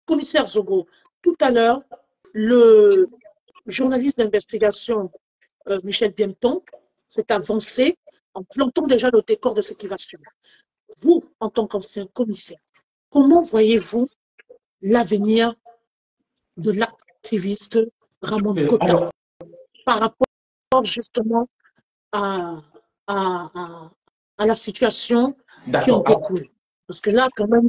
commissaire Zogo, tout à l'heure, le journaliste d'investigation Michel Biemton s'est avancé en plantant déjà le décor de ce qui va suivre. Vous, en tant qu'ancien commissaire, comment voyez-vous l'avenir de l'activiste Ramon Kota par rapport justement à la situation qui en découle? Parce que là, quand même,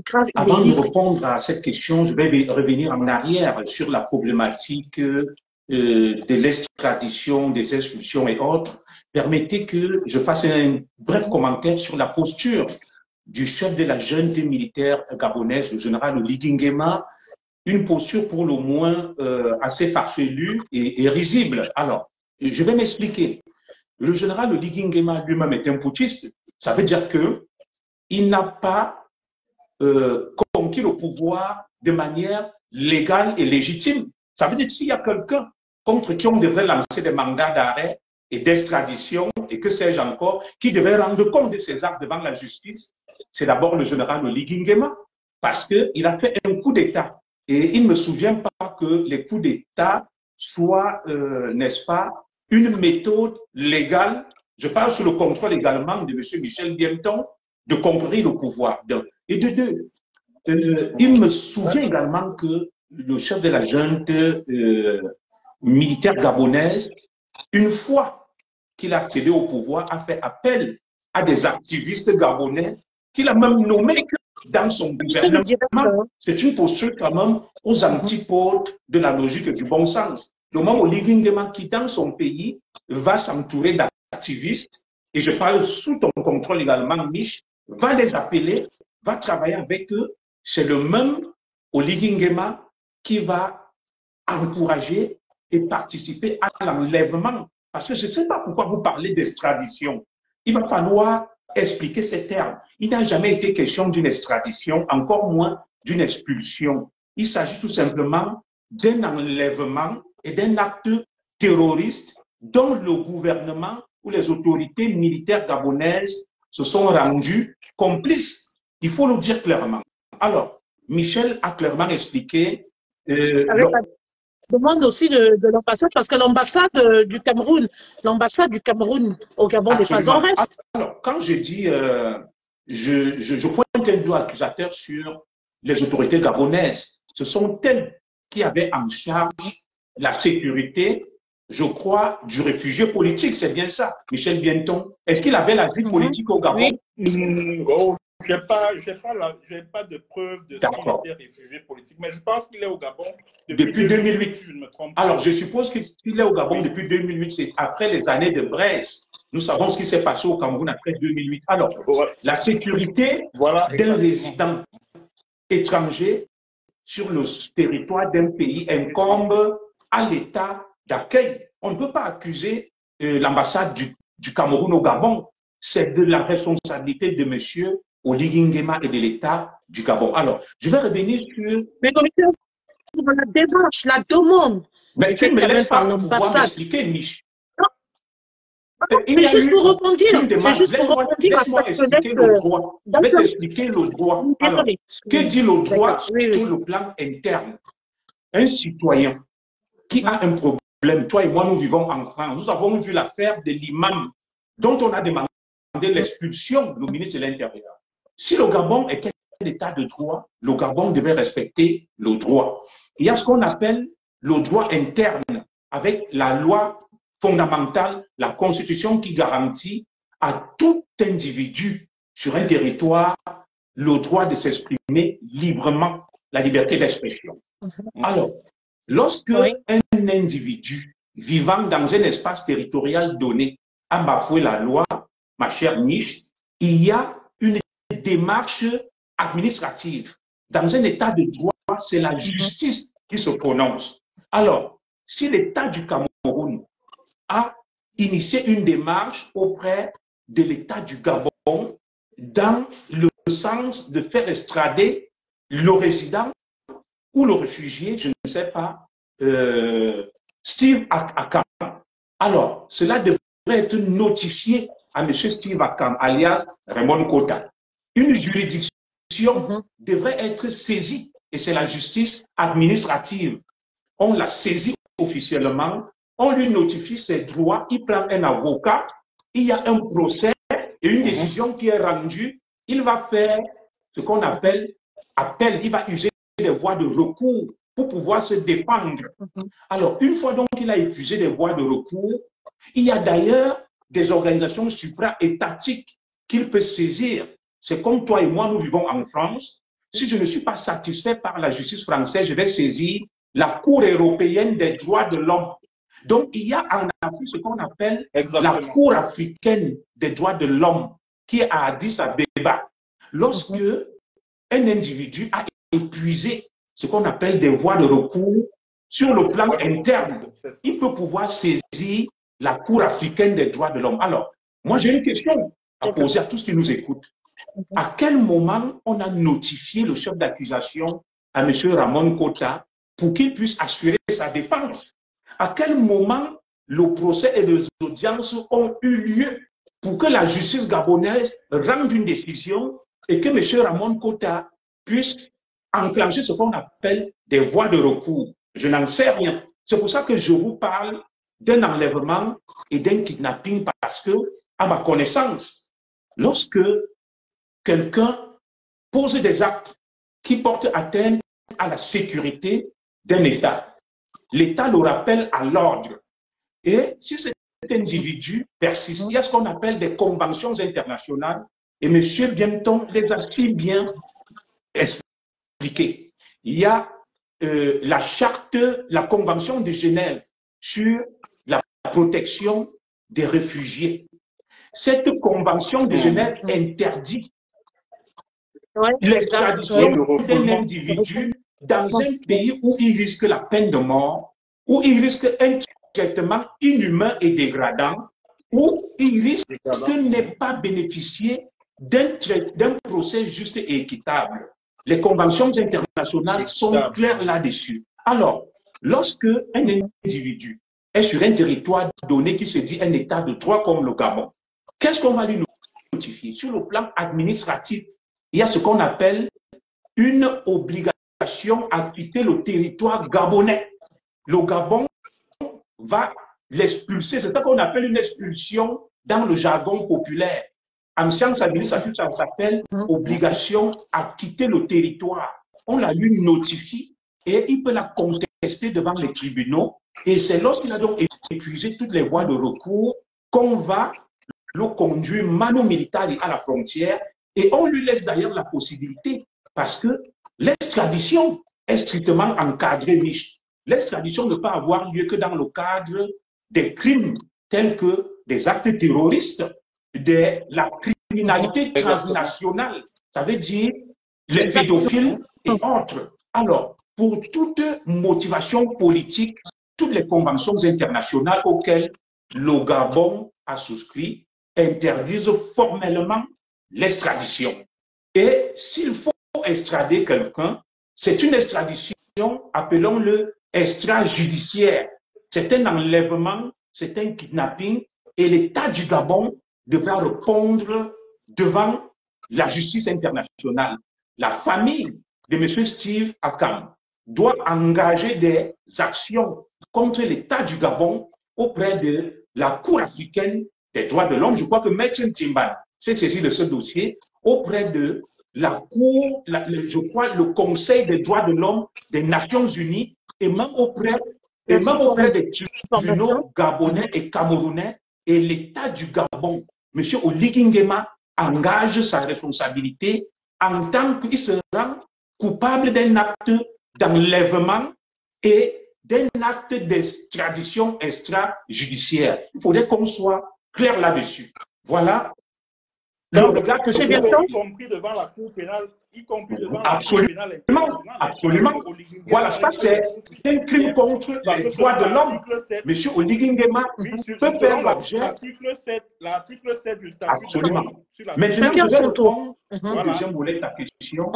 grave. Avant de répondre à cette question, je vais revenir en arrière sur la problématique de l'extradition, des expulsions et autres. Permettez que je fasse un bref commentaire sur la posture du chef de la junte militaire gabonaise, le général Oligui Nguema, une posture pour le moins assez farfelue et risible. Alors, je vais m'expliquer. Le général Oligui Nguema lui-même est un putschiste. Ça veut dire qu'il n'a pas conquis le pouvoir de manière légale et légitime. Ça veut dire que s'il y a quelqu'un contre qui on devrait lancer des mandats d'arrêt et d'extradition, et que sais-je encore, qui devait rendre compte de ses actes devant la justice, c'est d'abord le général Oligui Nguema, parce qu'il a fait un coup d'État. Et il ne me souvient pas que les coups d'État soient, n'est-ce pas, une méthode légale. Je parle sous le contrôle également de M. Michel Biemton, de conquérir le pouvoir. Et de deux, il me souvient également que le chef de la junte militaire gabonaise, une fois qu'il a accédé au pouvoir, a fait appel à des activistes gabonais qu'il a même nommés dans son gouvernement. C'est une posture quand même aux antipodes de la logique du bon sens. Le moment où Oligui Nguema, qui dans son pays va s'entourer d'activistes, et je parle sous ton contrôle également, Mich, va les appeler, va travailler avec eux, c'est le même Oligui Nguema qui va encourager et participer à l'enlèvement. Parce que je ne sais pas pourquoi vous parlez d'extradition. Il va falloir expliquer ces termes. Il n'a jamais été question d'une extradition, encore moins d'une expulsion. Il s'agit tout simplement d'un enlèvement et d'un acte terroriste dont le gouvernement ou les autorités militaires gabonaises se sont rendues complices. Il faut le dire clairement. Alors, Michel a clairement expliqué... demande aussi de l'ambassade, parce que l'ambassade du Cameroun au Gabon n'est pas en reste. Alors, quand je dis, je pointe un doigt accusateur sur les autorités gabonaises, ce sont elles qui avaient en charge la sécurité, je crois, du réfugié politique, c'est bien ça, Michel Biemton. Est-ce qu'il avait l'asile politique au Gabon? Oh, je n'ai pas de preuve de ce qu'il était réfugié politique, mais je pense qu'il est au Gabon depuis 2008. Je ne me trompe pas. Alors, je suppose qu'il est au Gabon depuis 2008, c'est après les années de Brest. Nous savons ce qui s'est passé au Cameroun après 2008. Alors, la sécurité d'un résident étranger sur le territoire d'un pays incombe à l'État d'accueil. On ne peut pas accuser l'ambassade du Cameroun au Gabon. C'est de la responsabilité de M. Oligui Nguema et de l'État du Gabon. Alors, je vais revenir sur... Mais commissaire, la démarche, la demande. Mais tu ne me laisses pas pouvoir m'expliquer, Mich. C'est juste pour rebondir. C'est juste pour rebondir. Laisse-moi expliquer le droit. Je vais t'expliquer le droit. Alors, que dit le droit sur le plan interne? Un citoyen qui a un problème, toi et moi, nous vivons en France. Nous avons vu l'affaire de l'imam dont on a demandé l'expulsion du ministre de l'Intérieur. Si le Gabon est état de droit, le Gabon devait respecter le droit. Il y a ce qu'on appelle le droit interne, avec la loi fondamentale, la Constitution qui garantit à tout individu sur un territoire le droit de s'exprimer librement, la liberté d'expression. Alors, lorsque un individu vivant dans un espace territorial donné a bafoué la loi, ma chère Niche, il y a une démarche administrative. Dans un état de droit, c'est la justice qui se prononce. Alors, si l'État du Cameroun a initié une démarche auprès de l'État du Gabon dans le sens de faire extrader le résident ou le réfugié, je ne sais pas, Steve Akam. Alors, cela devrait être notifié à M. Steve Akam, alias Raymond Kota. Une juridiction devrait être saisie, et c'est la justice administrative. On la saisit officiellement, on lui notifie ses droits, il prend un avocat, il y a un procès et une décision qui est rendue, il va faire ce qu'on appelle appel, il va user des voies de recours pour pouvoir se défendre. Alors, une fois donc qu'il a épuisé des voies de recours, il y a d'ailleurs des organisations supra-étatiques qu'il peut saisir. C'est comme toi et moi, nous vivons en France. Si je ne suis pas satisfait par la justice française, je vais saisir la Cour européenne des droits de l'homme. Donc, il y a en Afrique ce qu'on appelle la Cour africaine des droits de l'homme, qui est à Addis Abeba. Lorsque un individu a épuisé ce qu'on appelle des voies de recours sur le plan interne, il peut pouvoir saisir la Cour africaine des droits de l'homme. Alors, moi, j'ai une question à poser à tous qui nous écoutent. À quel moment on a notifié le chef d'accusation à M. Ramon Kota pour qu'il puisse assurer sa défense? À quel moment le procès et les audiences ont eu lieu pour que la justice gabonaise rende une décision et que M. Ramon Kota puisse enclencher ce qu'on appelle des voies de recours? Je n'en sais rien. C'est pour ça que je vous parle d'un enlèvement et d'un kidnapping, parce que, à ma connaissance, lorsque quelqu'un pose des actes qui portent atteinte à la sécurité d'un État, l'État le rappelle à l'ordre. Et si cet individu persiste, il y a ce qu'on appelle des conventions internationales, et M. Bienton les a si bien expliquées. Il y a la charte, la convention de Genève sur la protection des réfugiés. Cette convention de Genève interdit l'extradition d'un individu dans un pays où il risque la peine de mort, où il risque un traitement inhumain et dégradant, où il risque de ne pas bénéficier d'un procès juste et équitable. Les conventions internationales sont claires là-dessus. Alors, lorsque un individu est sur un territoire donné qui se dit un état de droit comme le Gabon, qu'est-ce qu'on va lui notifier? Sur le plan administratif, il y a ce qu'on appelle une obligation à quitter le territoire gabonais. Le Gabon va l'expulser. C'est ça qu'on appelle une expulsion dans le jargon populaire. En sciences administratives, ça s'appelle obligation à quitter le territoire. On la lui notifie et il peut la contester devant les tribunaux. Et c'est lorsqu'il a donc épuisé toutes les voies de recours qu'on va le conduire mano militari à la frontière. Et on lui laisse d'ailleurs la possibilité, parce que l'extradition est strictement encadrée, Mich. L'extradition ne peut avoir lieu que dans le cadre des crimes tels que des actes terroristes, de la criminalité transnationale, ça veut dire les pédophiles et autres. Alors, pour toute motivation politique, toutes les conventions internationales auxquelles le Gabon a souscrit interdisent formellement l'extradition. Et s'il faut extrader quelqu'un, c'est une extradition, appelons-le extrajudiciaire. C'est un enlèvement, c'est un kidnapping, et l'État du Gabon devra répondre devant la justice internationale. La famille de M. Steve Akam doit engager des actions contre l'État du Gabon auprès de la Cour africaine des droits de l'homme. Je crois que Maître Timban s'est saisi de ce dossier auprès de la Cour, je crois, le Conseil des droits de l'homme des Nations Unies et même auprès des tribunaux gabonais et camerounais et l'État du Gabon. M. Oligui Nguema engage sa responsabilité en tant qu'il se rend coupable d'un acte d'enlèvement et d'un acte d'extradition extrajudiciaire. Il faudrait qu'on soit clair là-dessus. Voilà. Y compris devant la Cour pénale, y compris devant la Cour pénale internationale. Absolument. Voilà, ça c'est un crime contre les droits de l'homme. Monsieur Oligui Nguema peut faire l'objet. L'article 7 du statut. Absolument. Maintenant, je vais répondre au deuxième volet de ta question.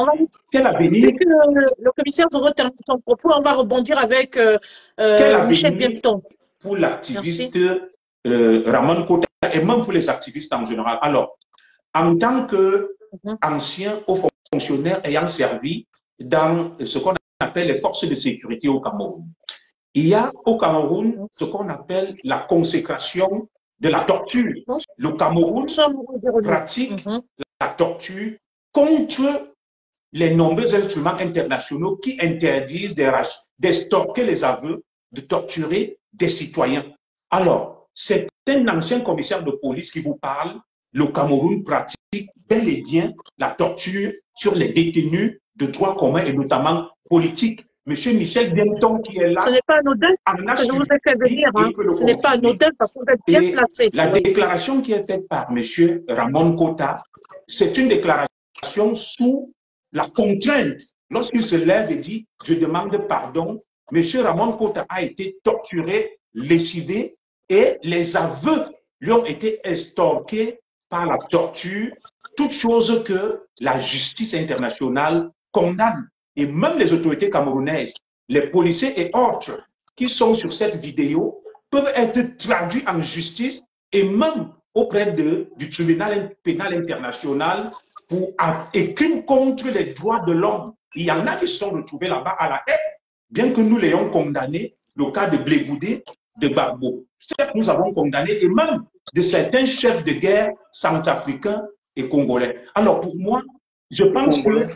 Quel avenir? Le commissaire devrait terminer son propos. On va rebondir avec Michel Biempton. Pour l'activiste Ramon Kota et même pour les activistes en général. Alors, en tant qu'ancien haut fonctionnaire ayant servi dans ce qu'on appelle les forces de sécurité au Cameroun, il y a au Cameroun ce qu'on appelle la consécration de la torture. Le Cameroun pratique la torture contre les nombreux instruments internationaux qui interdisent d'extorquer les aveux, de torturer des citoyens. Alors, c'est un ancien commissaire de police qui vous parle. Le Cameroun pratique bel et bien la torture sur les détenus de droit commun et notamment politiques. Monsieur Michel Biempton qui est là. Ce n'est pas anodin que je vous ai fait venir. Ce n'est pas anodin parce qu'on est bien placé. La déclaration qui est faite par monsieur Ramon Kota, c'est une déclaration sous la contrainte. Lorsqu'il se lève et dit « Je demande pardon », monsieur Ramon Kota a été torturé, lessivé et les aveux lui ont été extorqués par la torture, toute chose que la justice internationale condamne. Et même les autorités camerounaises, les policiers et autres qui sont sur cette vidéo peuvent être traduits en justice et même auprès du tribunal pénal international pour des crimes contre les droits de l'homme. Il y en a qui se sont retrouvés là-bas à la haie, bien que nous l'ayons condamné, le cas de Blé Goudé, de Gbagbo. Certes, nous avons condamné et même de certains chefs de guerre centrafricains et congolais. Alors pour moi, je pense que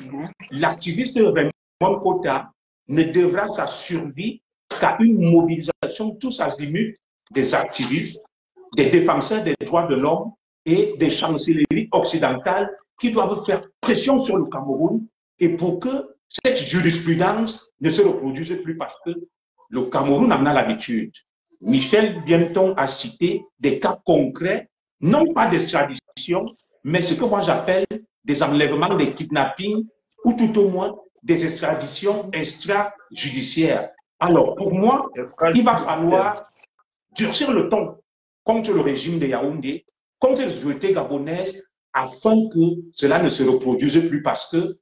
l'activiste Ramon Kota ne devra sa survie qu'à une mobilisation tous azimuts des activistes, des défenseurs des droits de l'homme et des chancelleries occidentales qui doivent faire pression sur le Cameroun et pour que cette jurisprudence ne se reproduise plus parce que le Cameroun en a l'habitude. Michel Biempton a cité des cas concrets, non pas d'extradition, mais ce que moi j'appelle des enlèvements, des kidnappings, ou tout au moins des extraditions extrajudiciaires. Alors, pour moi, il va falloir durcir le ton contre le régime de Yaoundé, contre les autorités gabonaises, afin que cela ne se reproduise plus parce que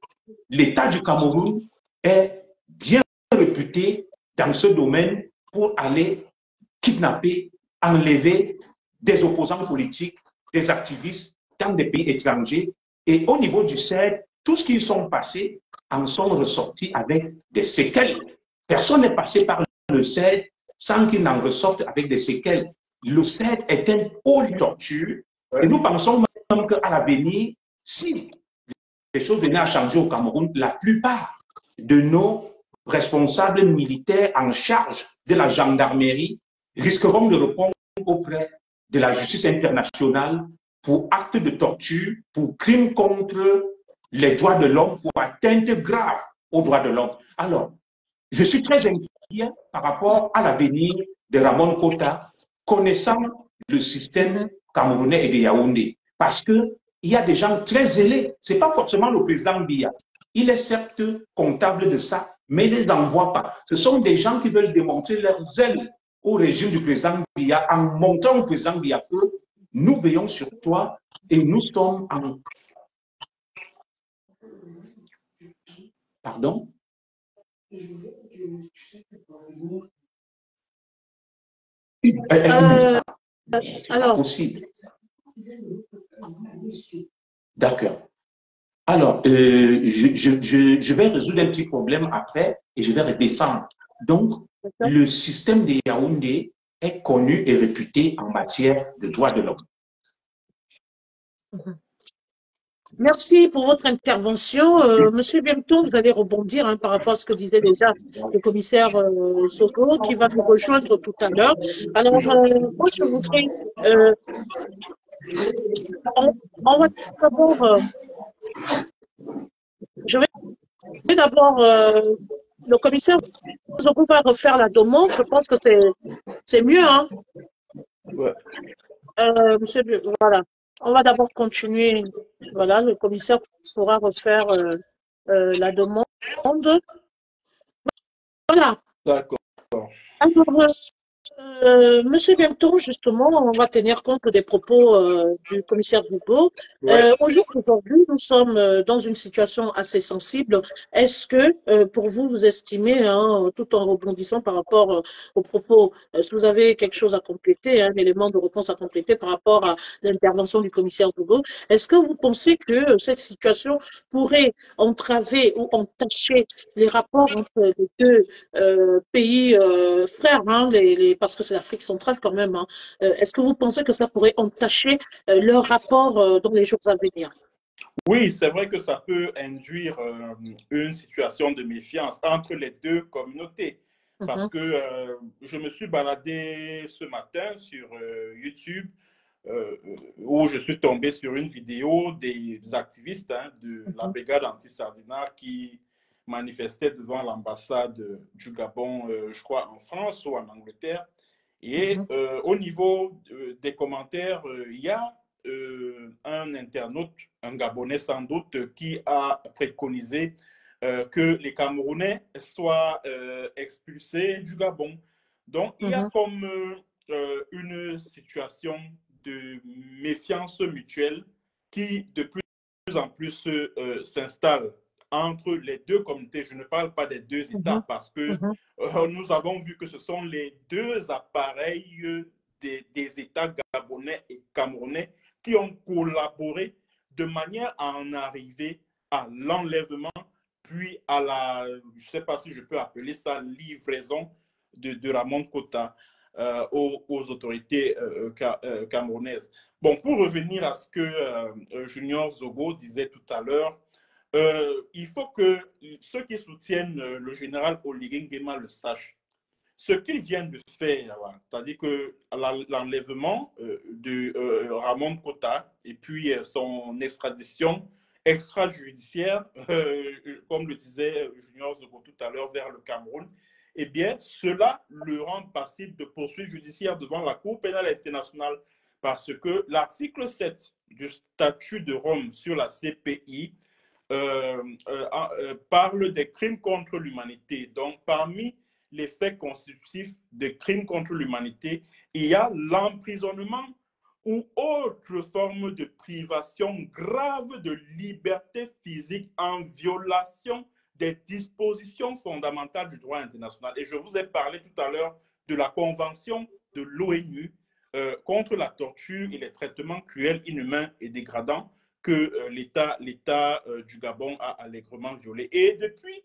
l'État du Cameroun est bien réputé dans ce domaine pour aller kidnapper, enlever des opposants politiques, des activistes dans des pays étrangers. Et au niveau du CED, tout ce qui sont passés en sont ressortis avec des séquelles. Personne n'est passé par le CED sans qu'il n'en ressorte avec des séquelles. Le CED est un haut de torture et nous pensons même qu'à l'avenir, si les choses venaient à changer au Cameroun, la plupart de nos responsables militaires en charge de la gendarmerie risqueront de répondre auprès de la justice internationale pour actes de torture, pour crimes contre les droits de l'homme, pour atteinte grave aux droits de l'homme. Alors, je suis très inquiet par rapport à l'avenir de Ramon Kota, connaissant le système camerounais et de Yaoundé, parce qu'il y a des gens très zélés. Ce n'est pas forcément le président Biya. Il est certes comptable de ça, mais il ne les envoie pas. Ce sont des gens qui veulent démontrer leur zèle au régime du président Biya en montrant au président Biya que nous veillons sur toi et nous sommes en... Pardon? Alors, possible. D'accord. Alors, je vais résoudre un petit problème après et je vais redescendre. Donc, le système de Yaoundé est connu et réputé en matière de droits de l'homme. Merci pour votre intervention. Monsieur Biemton, vous allez rebondir par rapport à ce que disait déjà le commissaire Sogo, qui va nous rejoindre tout à l'heure. Alors, moi, je voudrais... on va d'abord... je vais d'abord... le commissaire Sogo va refaire la demande. Je pense que c'est mieux, hein? Ouais. Monsieur, voilà. On va d'abord continuer. Voilà, le commissaire pourra refaire la demande. Voilà. D'accord. Alors, Monsieur Biemton, justement, on va tenir compte des propos du commissaire Dubot. Ouais. Aujourd'hui, nous sommes dans une situation assez sensible. Est-ce que, pour vous, vous estimez, tout en rebondissant par rapport aux propos, si vous avez quelque chose à compléter, un élément de réponse à compléter par rapport à l'intervention du commissaire Dubot, est-ce que vous pensez que cette situation pourrait entraver ou entacher les rapports entre les deux pays frères, parce que c'est l'Afrique centrale quand même. Est-ce que vous pensez que ça pourrait entacher leur rapport dans les jours à venir? Oui, c'est vrai que ça peut induire une situation de méfiance entre les deux communautés. Parce que je me suis baladé ce matin sur YouTube où je suis tombé sur une vidéo des activistes de la brigade anti-Sardina qui manifestaient devant l'ambassade du Gabon, je crois en France ou en Angleterre. Et au niveau des commentaires, il y a un internaute, un Gabonais sans doute, qui a préconisé que les Camerounais soient expulsés du Gabon. Donc, il y a comme une situation de méfiance mutuelle qui de plus en plus s'installe entre les deux communautés. Je ne parle pas des deux États parce que nous avons vu que ce sont les deux appareils des États gabonais et camerounais qui ont collaboré de manière à en arriver à l'enlèvement, puis à la, je ne sais pas si je peux appeler ça, livraison de Ramon Kota aux autorités camerounaises. Bon, pour revenir à ce que Junior Zogo disait tout à l'heure, il faut que ceux qui soutiennent le général Oligui Nguema le sachent. Ce qu'il vient de faire, c'est-à-dire que l'enlèvement de Ramon Kota et puis son extradition extrajudiciaire, comme le disait Junior Zogo tout à l'heure, vers le Cameroun, eh bien, cela le rend passible de poursuites judiciaires devant la Cour pénale internationale parce que l'article 7 du statut de Rome sur la CPI parle des crimes contre l'humanité. Donc, parmi les faits constitutifs des crimes contre l'humanité, il y a l'emprisonnement ou autre forme de privation grave de liberté physique en violation des dispositions fondamentales du droit international. Et je vous ai parlé tout à l'heure de la Convention de l'ONU contre la torture et les traitements cruels, inhumains et dégradants que l'État du Gabon a allègrement violé. Et depuis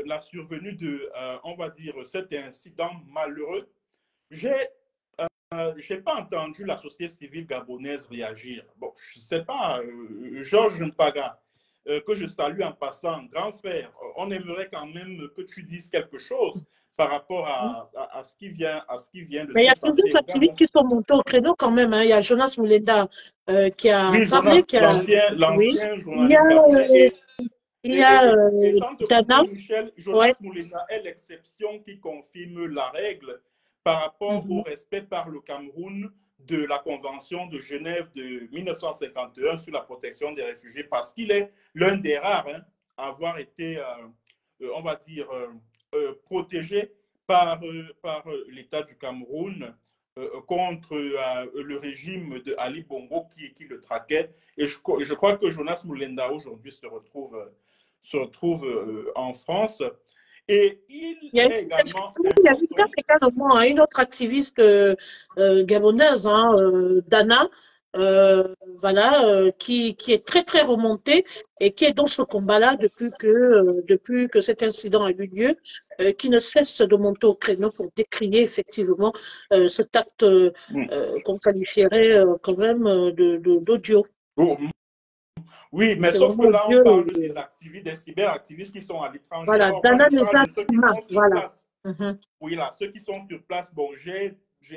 la survenue de, on va dire, cet incident malheureux, je n'ai pas entendu la société civile gabonaise réagir. Bon, je ne sais pas, Georges Mpaga, que je salue en passant, grand frère, on aimerait quand même que tu dises quelque chose par rapport à ce qui vient de se passer. Mais il y a plusieurs activistes qui sont montés au créneau quand même. Il y a Jonas Moulenda qui a parlé. L'ancien journaliste. Il y a Dana. Michel, Jonas Moulenda est l'exception qui confirme la règle par rapport au respect par le Cameroun de la Convention de Genève de 1951 sur la protection des réfugiés, parce qu'il est l'un des rares à avoir été, on va dire, protégé par l'État du Cameroun contre le régime de Ali Bongo qui le traquait. Et je crois que Jonas Moulenda aujourd'hui se retrouve en France. Et il y a également une autre activiste gabonaise, Dana, voilà, qui est très très remontée et qui est dans ce combat-là depuis que cet incident a eu lieu, qui ne cesse de monter au créneau pour décrier effectivement cet acte qu'on qualifierait quand même d'odieux. Oui, mais sauf que là, on parle des activistes, des cyberactivistes qui sont à l'étranger. Voilà, Or, moi, je parle de ceux qui sont sur voilà. place. Oui, là, ceux qui sont sur place, bon,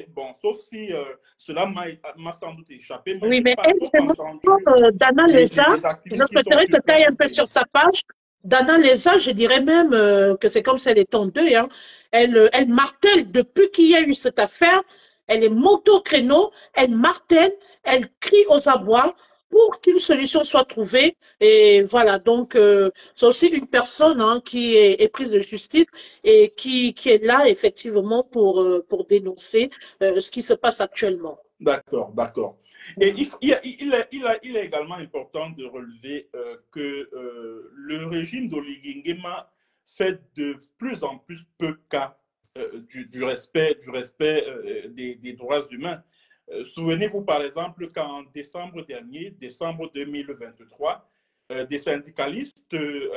bon, sauf si cela m'a sans doute échappé, mais oui, mais pas elle, c'est Dana Leza, je préférerais que tu ailles un peu sur sa page. Dana Leza, je dirais même que c'est comme si elle était en deuil. Hein. Elle martèle, depuis qu'il y a eu cette affaire, elle est montée au créneau, elle martèle, elle crie aux abois pour qu'une solution soit trouvée. Et voilà, donc c'est aussi une personne hein, qui est prise de justice et qui est là effectivement pour dénoncer ce qui se passe actuellement. D'accord, d'accord. Et il est également important de relever que le régime d'Oligui fait de plus en plus peu cas du respect des droits humains. Souvenez-vous par exemple qu'en décembre dernier, décembre 2023, des syndicalistes de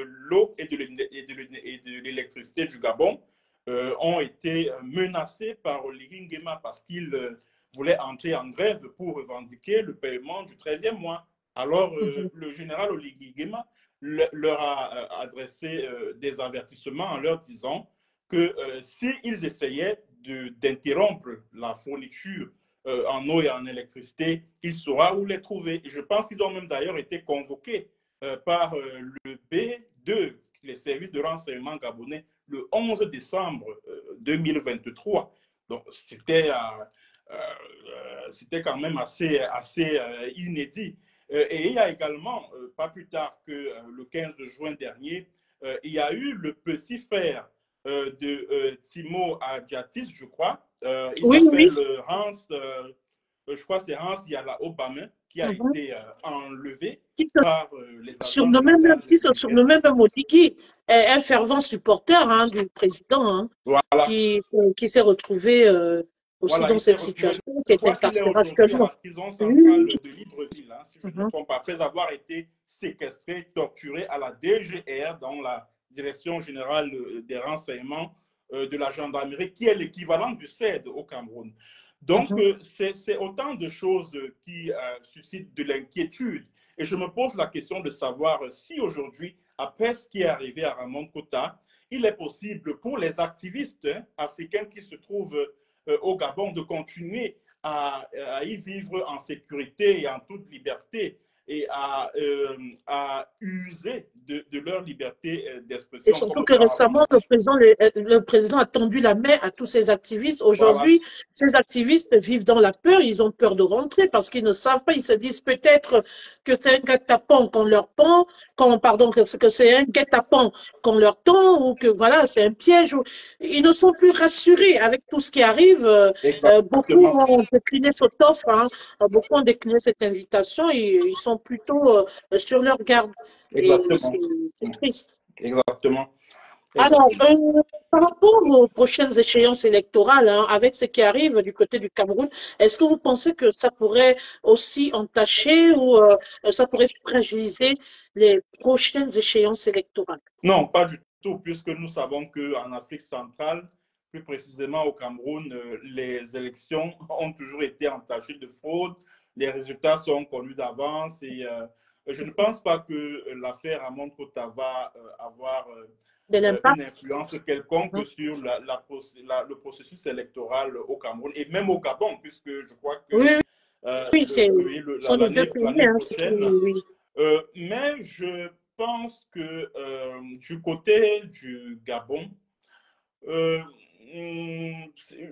l'eau et de l'électricité du Gabon ont été menacés par Oligui Nguema parce qu'ils voulaient entrer en grève pour revendiquer le paiement du 13e mois. Alors, le général Oligui Nguema leur a adressé des avertissements en leur disant que s'ils essayaient d'interrompre la fourniture en eau et en électricité, il saura où les trouver. Et je pense qu'ils ont même d'ailleurs été convoqués par le B2, les services de renseignement gabonais, le 11 décembre 2023. Donc, c'était quand même assez inédit. Et il y a également, pas plus tard que le 15 juin dernier, il y a eu le petit frère de Timo Adjatis, je crois. Il s'appelle Hans, je crois que c'est Hans Yala Obama, qui a été enlevé par les agents de la garde surnommé même Odigi, un fervent supporter hein, du président hein, voilà. qui s'est retrouvé aussi dans cette situation, qui est incarcéré actuellement. À la prison centrale de Libreville, hein, si je ne me trompe pas, après avoir été séquestré, torturé à la DGR, dans la Direction générale des renseignements de la gendarmerie, qui est l'équivalent du CED au Cameroun. Donc, c'est autant de choses qui suscitent de l'inquiétude. Et je me pose la question de savoir si aujourd'hui, après ce qui est arrivé à Ramon Kota, il est possible pour les activistes africains qui se trouvent au Gabon de continuer à y vivre en sécurité et en toute liberté et à user de leur liberté d'expression. Et surtout que récemment, le président a tendu la main à tous ces activistes. Aujourd'hui, voilà. Ces activistes vivent dans la peur. Ils ont peur de rentrer parce qu'ils ne savent pas. Ils se disent peut-être que c'est un guet-apens qu'on leur tend, que c'est un guet-apens qu'on leur tend ou que voilà, c'est un piège. Ils ne sont plus rassurés avec tout ce qui arrive. Beaucoup ont décliné cette offre, hein. Beaucoup ont décliné cette invitation et ils sont plutôt sur leur garde. C'est triste. Exactement. Alors, par rapport aux prochaines échéances électorales, hein, avec ce qui arrive du côté du Cameroun, est-ce que vous pensez que ça pourrait aussi entacher ou ça pourrait fragiliser les prochaines échéances électorales? Non, pas du tout, puisque nous savons qu'en Afrique centrale, plus précisément au Cameroun, les élections ont toujours été entachées de fraude. Les résultats sont connus d'avance et je ne pense pas que l'affaire Ramon Kota va avoir une influence quelconque sur le processus électoral au Cameroun et même au Gabon, puisque je crois que l'année prochaine. Mais je pense que du côté du Gabon,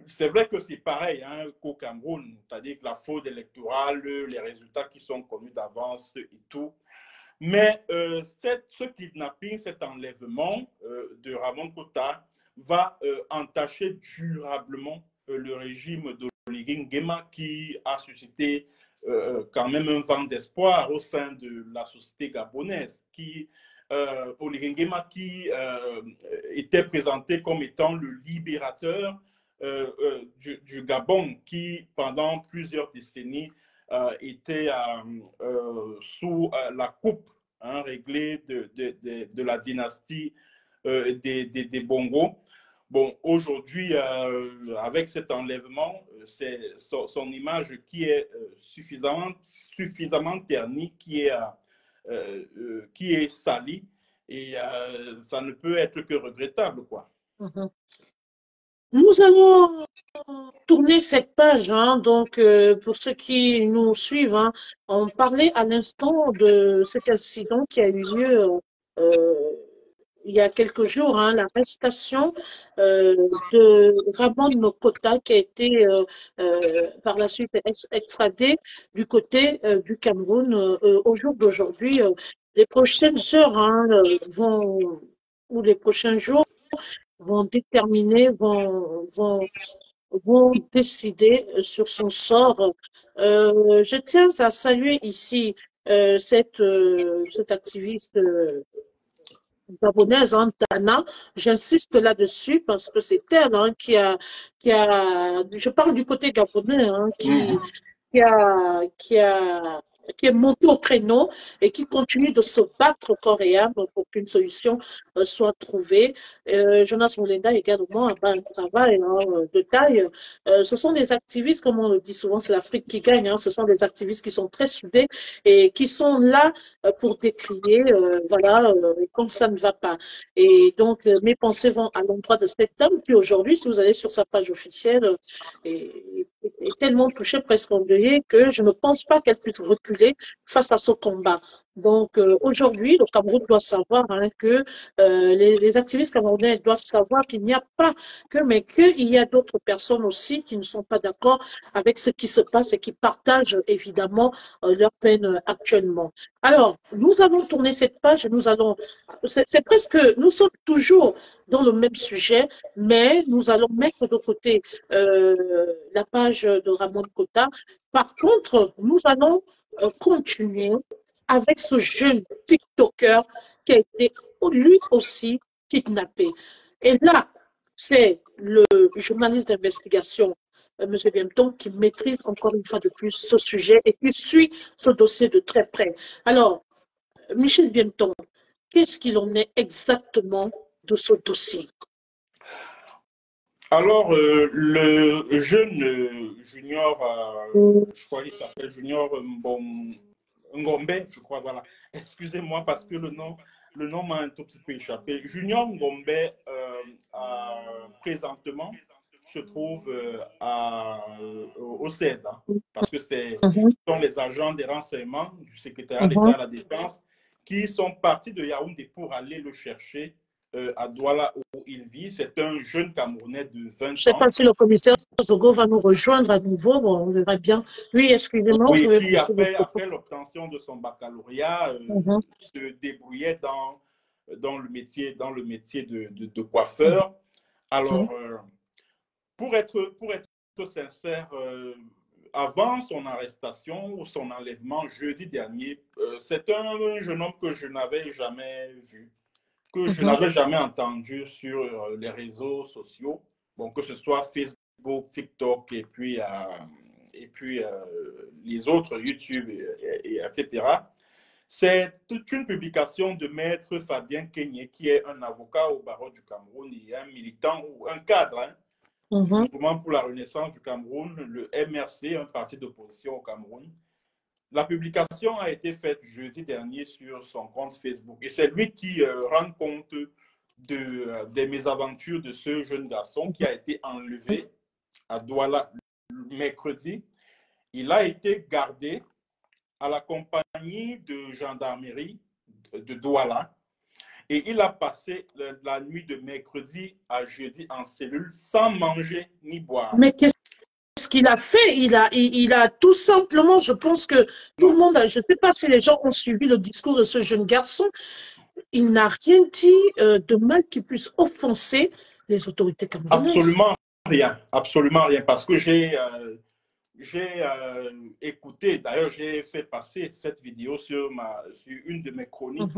c'est vrai que c'est pareil hein, qu'au Cameroun, c'est-à-dire que la fraude électorale, les résultats qui sont connus d'avance et tout. Mais ce kidnapping, cet enlèvement de Ramon Kota va entacher durablement le régime d'Oligui Nguema qui a suscité quand même un vent d'espoir au sein de la société gabonaise. Oligui Nguema qui était présenté comme étant le libérateur du Gabon qui, pendant plusieurs décennies, était sous la coupe réglée de la dynastie des Bongo. Bon, aujourd'hui, avec cet enlèvement, c'est son image qui est suffisamment ternie, qui est salie, et ça ne peut être que regrettable, quoi. Nous allons tourner cette page, hein, donc pour ceux qui nous suivent, hein, on parlait à l'instant de cet incident qui a eu lieu il y a quelques jours, hein, l'arrestation de Ramon Kota qui a été par la suite extradé du côté du Cameroun. Au jour d'aujourd'hui, les prochaines heures hein, ou les prochains jours vont déterminer, vont décider sur son sort. Je tiens à saluer ici cette activiste gabonaise, hein, Dana. J'insiste là-dessus parce que c'est elle hein, je parle du côté gabonais, hein, qui a, qui a, qui est monté au créneau et qui continue de se battre corps et âme pour qu'une solution soit trouvée. Jonas Moulenda également a un travail hein, de taille. Ce sont des activistes, comme on le dit souvent, c'est l'Afrique qui gagne. Hein, ce sont des activistes qui sont très soudés et qui sont là pour décrier, voilà, quand ça ne va pas. Et donc, mes pensées vont à l'endroit de cet homme qui aujourd'hui, si vous allez sur sa page officielle, est tellement touchée, presque endeuillée, que je ne pense pas qu'elle puisse reculer face à ce combat. Donc, aujourd'hui, le Cameroun doit savoir hein, que les activistes camerounais doivent savoir qu'il n'y a pas mais qu'il y a d'autres personnes aussi qui ne sont pas d'accord avec ce qui se passe et qui partagent évidemment leur peine actuellement. Alors, nous allons tourner cette page et c'est presque, nous sommes toujours dans le même sujet, mais nous allons mettre de côté la page de Ramon Kota. Par contre, nous allons continuer avec ce jeune TikToker qui a été lui aussi kidnappé. Et là, c'est le journaliste d'investigation, M. Biemton, qui maîtrise encore une fois de plus ce sujet et qui suit ce dossier de très près. Alors, Michel Biemton, qu'est-ce qu'il en est exactement de ce dossier? Alors, le jeune junior, je crois qu'il s'appelle Junior Ngombe, je crois, voilà. Excusez-moi parce que le nom m'a un tout petit peu échappé. Junior Ngombe, présentement, se trouve au CED, hein, parce que ce sont les agents des renseignements du secrétariat d'État à la Défense qui sont partis de Yaoundé pour aller le chercher à Douala où il vit. C'est un jeune Camerounais de 20 ans. Je ne sais pas si le commissaire Zogo va nous rejoindre à nouveau. Bon, on verra bien. Oui, excusez-moi. Oui, qui après l'obtention de son baccalauréat, se débrouillait dans le métier de coiffeur. Alors, pour être sincère, avant son arrestation ou son enlèvement jeudi dernier, c'est un jeune homme que je n'avais jamais vu, que je n'avais jamais entendu sur les réseaux sociaux, bon, que ce soit Facebook, TikTok et puis les autres, YouTube, etc. C'est toute une publication de Maître Fabien Kenyé, qui est un avocat au barreau du Cameroun et un militant ou un cadre du mouvement pour la renaissance du Cameroun, le MRC, un parti d'opposition au Cameroun. La publication a été faite jeudi dernier sur son compte Facebook et c'est lui qui rend compte des mésaventures de ce jeune garçon qui a été enlevé à Douala mercredi. Il a été gardé à la compagnie de gendarmerie de Douala et il a passé la nuit de mercredi à jeudi en cellule sans manger ni boire. Mais qu'est-ce qu'il a fait? Il a tout simplement, je pense que tout le monde, je ne sais pas si les gens ont suivi le discours de ce jeune garçon, il n'a rien dit de mal qui puisse offenser les autorités camerounaises. Absolument rien, parce que j'ai écouté, d'ailleurs j'ai fait passer cette vidéo sur une de mes chroniques,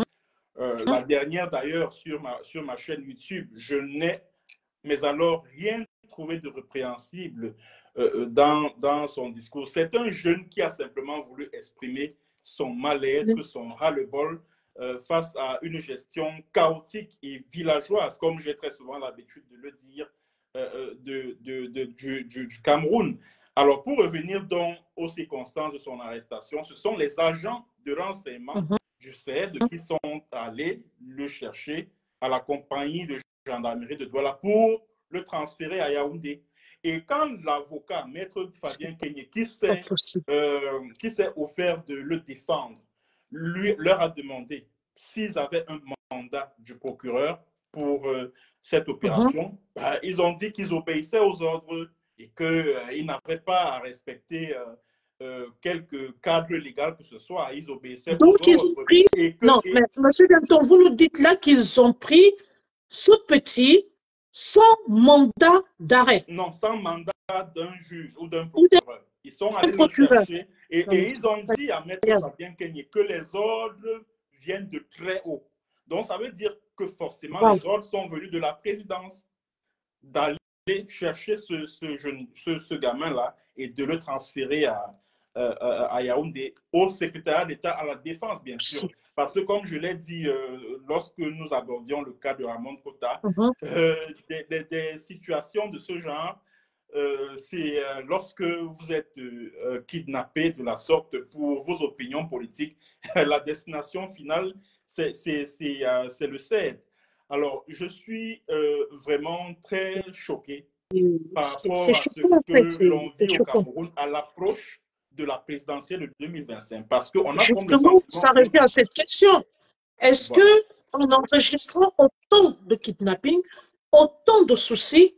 la dernière d'ailleurs sur ma chaîne YouTube. Je n'ai mais alors rien trouvé de répréhensible dans son discours. C'est un jeune qui a simplement voulu exprimer son mal-être, son ras-le-bol face à une gestion chaotique et villageoise, comme j'ai très souvent l'habitude de le dire, du Cameroun. Alors, pour revenir donc aux circonstances de son arrestation, ce sont les agents de renseignement du CED qui sont allés le chercher à la compagnie de gendarmerie de Douala pour le transférer à Yaoundé. Et quand l'avocat, Maître Fabien Kenyé, qui s'est offert de le défendre, leur a demandé s'ils avaient un mandat du procureur pour cette opération, ils ont dit qu'ils obéissaient aux ordres et qu'ils n'avaient pas à respecter quelque cadre légal que ce soit. Ils obéissaient donc, aux ordres. Ils ont pris... Non, mais M. Danton, vous nous dites là qu'ils ont pris ce petit sans mandat d'arrêt. Non, sans mandat d'un juge ou d'un procureur. Ils sont allés le chercher et ils ont dit à Maître Fabien Kenyé que les ordres viennent de très haut. Donc, ça veut dire que forcément, les ordres sont venus de la présidence d'aller chercher ce gamin-là et de le transférer à Yaoundé, au secrétariat d'État à la défense, bien sûr. Parce que, comme je l'ai dit lorsque nous abordions le cas de Ramon Kota, des situations de ce genre, c'est lorsque vous êtes kidnappé de la sorte pour vos opinions politiques, la destination finale, c'est le CED. Alors, je suis vraiment très choqué par rapport à ce que l'on vit au Cameroun à l'approche de la présidentielle de 2025. Parce qu'on a justement, ça revient à cette question. Est-ce que en enregistrant autant de kidnapping, autant de soucis,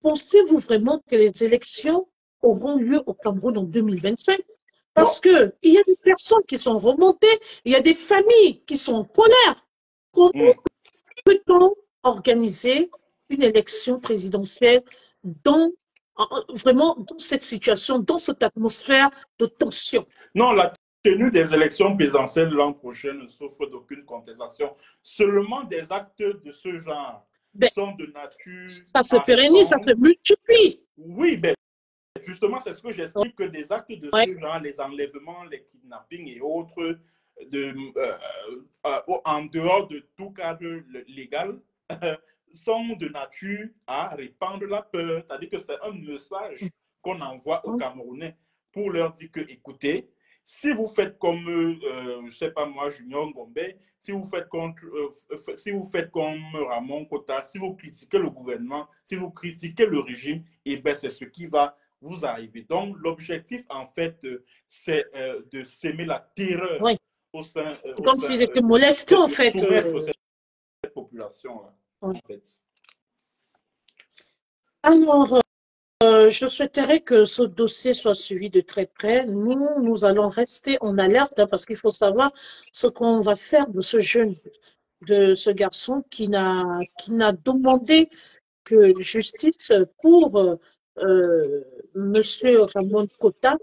pensez-vous vraiment que les élections auront lieu au Cameroun en 2025? Parce qu'il y a des personnes qui sont remontées, il y a des familles qui sont en colère. Comment peut-on organiser une élection présidentielle vraiment dans cette situation, dans cette atmosphère de tension? Non, la tenue des élections présidentielles l'an prochain ne souffre d'aucune contestation. Seulement des actes de ce genre sont de nature... Ça se pérennise, ça se multiplie. Oui, mais justement, c'est ce que j'explique, que des actes de ce genre, les enlèvements, les kidnappings et autres, en dehors de tout cadre légal, sont de nature à répandre la peur. C'est-à-dire que c'est un message qu'on envoie aux Camerounais pour leur dire que, écoutez, si vous faites comme, je ne sais pas moi, Junior Ngombe, si vous faites comme Ramon Kota, si vous critiquez le gouvernement, si vous critiquez le régime, eh bien, c'est ce qui va vous arriver. Donc, l'objectif, en fait, c'est de s'aimer la terreur au sein... comme s'ils étaient molestés, en fait. Cette population-là, en fait. Alors, je souhaiterais que ce dossier soit suivi de très près. Nous allons rester en alerte parce qu'il faut savoir ce qu'on va faire de ce jeune, de ce garçon qui n'a demandé que justice pour Monsieur Ramon Kota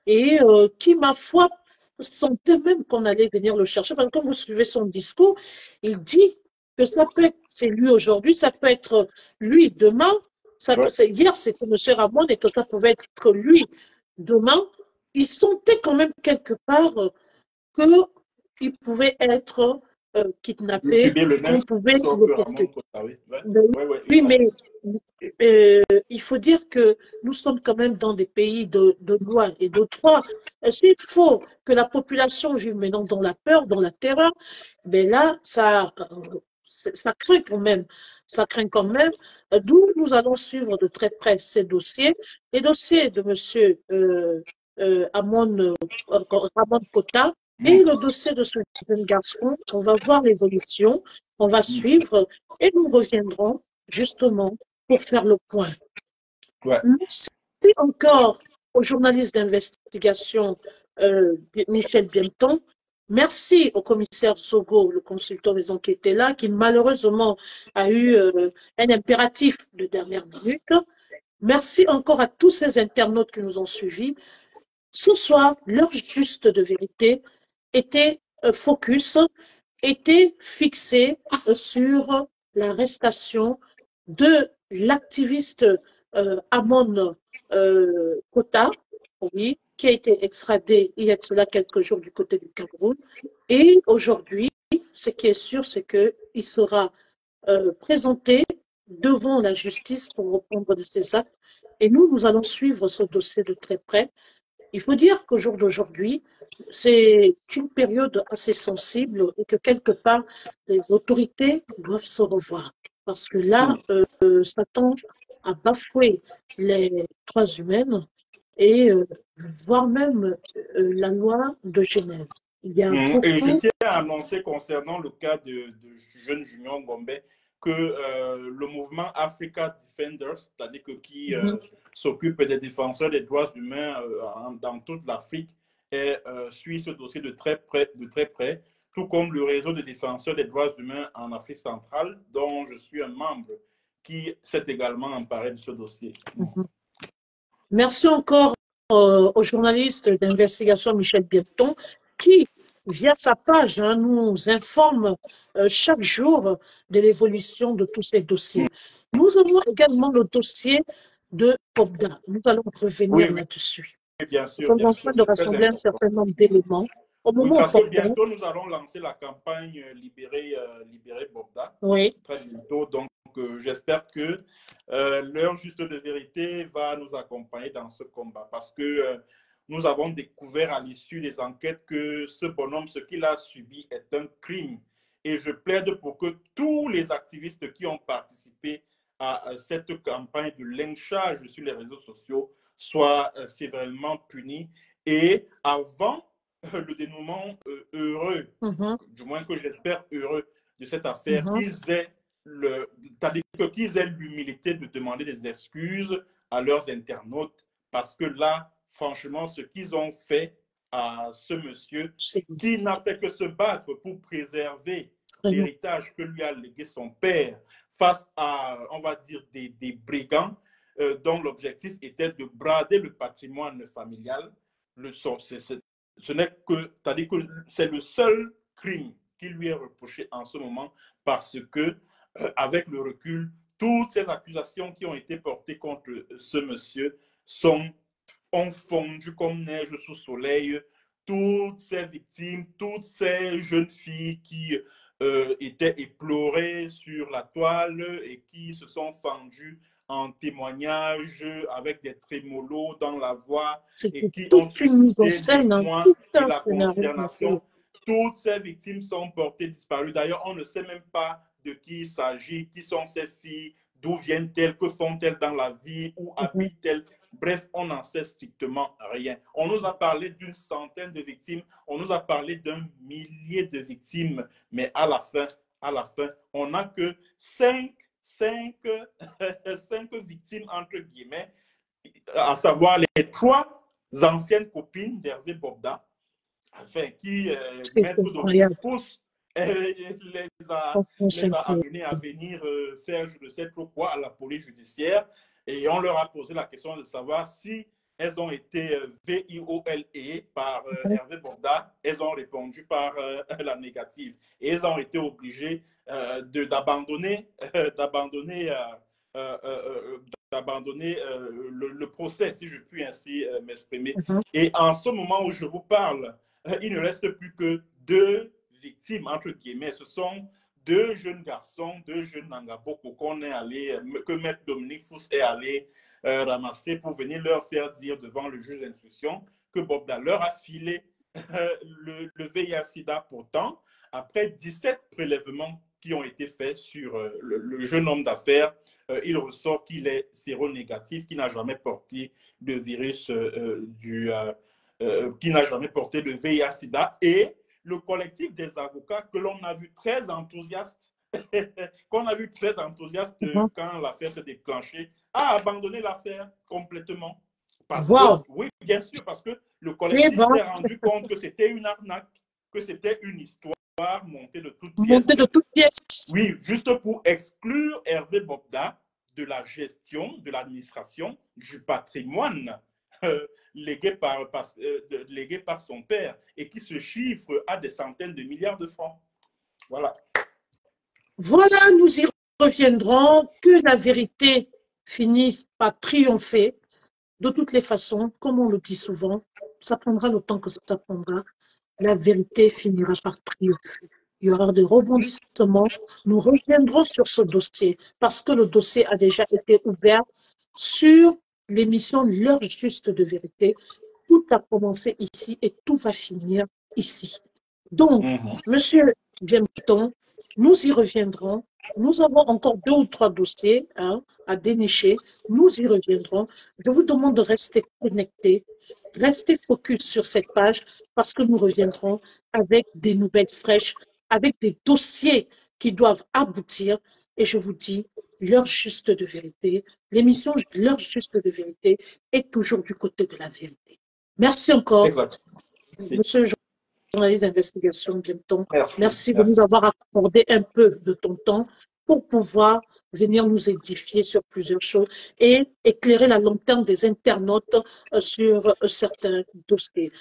et qui, ma foi, sentait même qu'on allait venir le chercher. Parce que quand vous suivez son discours, il dit que ça peut être, c'est lui aujourd'hui, ça peut être lui demain. Hier, c'était M. Ramon et que ça pouvait être lui demain. Il sentait quand même quelque part qu'il pouvait être kidnappé. On pouvait le porter. Oui, mais il faut dire que nous sommes quand même dans des pays de loi et de droit. S'il faut que la population vive maintenant dans la peur, dans la terreur, mais là, ça craint quand même. Ça craint quand même. D'où nous allons suivre de très près ces dossiers. Les dossiers de M. Ramon Kota et le dossier de ce jeune garçon. On va voir l'évolution, on va suivre et nous reviendrons justement pour faire le point. Merci encore au journaliste d'investigation Michel Biemton. Merci au commissaire Sogo, le consultant des enquêtes là, qui malheureusement a eu un impératif de dernière minute. Merci encore à tous ces internautes qui nous ont suivis. Ce soir, l'heure juste de vérité était focus, était fixée sur l'arrestation de l'activiste Amon Kota, oui, qui a été extradé il y a cela quelques jours du côté du Cameroun. Et aujourd'hui, ce qui est sûr, c'est qu'il sera présenté devant la justice pour répondre de ses actes. Et nous allons suivre ce dossier de très près. Il faut dire qu'au jour d'aujourd'hui, c'est une période assez sensible et que quelque part, les autorités doivent se revoir. Parce que là, Satan a bafoué les droits humains et voire même la loi de Genève. Il y a Et je tiens à annoncer concernant le cas de jeune Junior Gombe que le mouvement Africa Defenders, c'est-à-dire que qui s'occupe des défenseurs des droits humains dans toute l'Afrique, suit ce dossier de très près, tout comme le réseau de défenseurs des droits humains en Afrique centrale, dont je suis un membre, qui s'est également emparé de ce dossier. Merci encore au journaliste d'investigation Michel Bienton, qui, via sa page, nous informe chaque jour de l'évolution de tous ces dossiers. Nous avons également le dossier de Bobda. Nous allons revenir là-dessus. Bien sûr. Nous sommes en train de rassembler un certain nombre d'éléments. Au moment parce que bientôt, nous allons lancer la campagne Libérer Bobda. Oui. Très bientôt. Donc, j'espère que l'heure juste de vérité va nous accompagner dans ce combat. Parce que nous avons découvert à l'issue des enquêtes que ce bonhomme, ce qu'il a subi est un crime. Et je plaide pour que tous les activistes qui ont participé à cette campagne de lynchage sur les réseaux sociaux soient sévèrement punis. Et avant le dénouement heureux, du moins que j'espère heureux, de cette affaire, qu'ils aient l'humilité de demander des excuses à leurs internautes, parce que là, franchement, ce qu'ils ont fait à ce monsieur, qui n'a fait que se battre pour préserver l'héritage que lui a légué son père face à, on va dire, des brigands dont l'objectif était de brader le patrimoine familial. Ce n'est que, c'est-à-dire que c'est le seul crime qui lui est reproché en ce moment, parce que, avec le recul, toutes ces accusations qui ont été portées contre ce monsieur ont fondu comme neige sous soleil. Toutes ces victimes, toutes ces jeunes filles qui étaient éplorées sur la toile et qui se sont fendues en témoignage avec des trémolos dans la voix et qui ont suscité l'émoi et la consternation. Toutes ces victimes sont portées disparues. D'ailleurs, on ne sait même pas de qui il s'agit, qui sont ces filles, d'où viennent-elles, que font-elles dans la vie, où habitent-elles. Bref, on n'en sait strictement rien. On nous a parlé d'une centaine de victimes, on nous a parlé d'un millier de victimes, mais à la fin, on n'a que 5 victimes, entre guillemets, à savoir les 3 anciennes copines d'Hervé Bobda, enfin, qui, maître de fausse, les a amenés à venir faire je ne sais trop quoi à la police judiciaire, et on leur a posé la question de savoir si elles ont été VIOLE par Hervé Bobda. Elles ont répondu par la négative, et elles ont été obligées d'abandonner le procès, si je puis ainsi m'exprimer. Et en ce moment où je vous parle, il ne reste plus que 2 victimes, entre guillemets. Ce sont 2 jeunes garçons, 2 jeunes Nangaboko que Maître Dominique Fous est allé ramasser pour venir leur faire dire devant le juge d'instruction que Bobda leur a filé le VIH-Sida. Pourtant, après 17 prélèvements qui ont été faits sur le jeune homme d'affaires, il ressort qu'il est séronégatif, qu'il n'a jamais porté le virus qui n'a jamais porté le VIH-Sida. Et le collectif des avocats que l'on a vu très enthousiaste, quand l'affaire s'est déclenchée, a abandonné l'affaire complètement. Oui, bien sûr, parce que le collectif s'est rendu compte que c'était une arnaque, que c'était une histoire montée de toutes pièces. Oui, juste pour exclure Hervé Bobda de la gestion, de l'administration du patrimoine légué par son père et qui se chiffre à des centaines de milliards de francs. Voilà. Voilà, nous y reviendrons, que la vérité finisse par triompher. De toutes les façons, comme on le dit souvent, ça prendra le temps que ça prendra, la vérité finira par triompher. il y aura des rebondissements. Nous reviendrons sur ce dossier parce que le dossier a déjà été ouvert sur l'émission L'heure juste de vérité. Tout a commencé ici et tout va finir ici. Donc, Monsieur Bienton, nous y reviendrons. Nous avons encore 2 ou 3 dossiers à dénicher. Nous y reviendrons. Je vous demande de rester connectés, rester focus sur cette page parce que nous reviendrons avec des nouvelles fraîches, avec des dossiers qui doivent aboutir. Et je vous dis, l'heure juste de vérité, l'émission L'heure juste de vérité est toujours du côté de la vérité. Merci encore, Monsieur le journaliste d'investigation Bienton. Merci de nous avoir accordé un peu de ton temps pour pouvoir venir nous édifier sur plusieurs choses et éclairer la lanterne des internautes sur certains dossiers.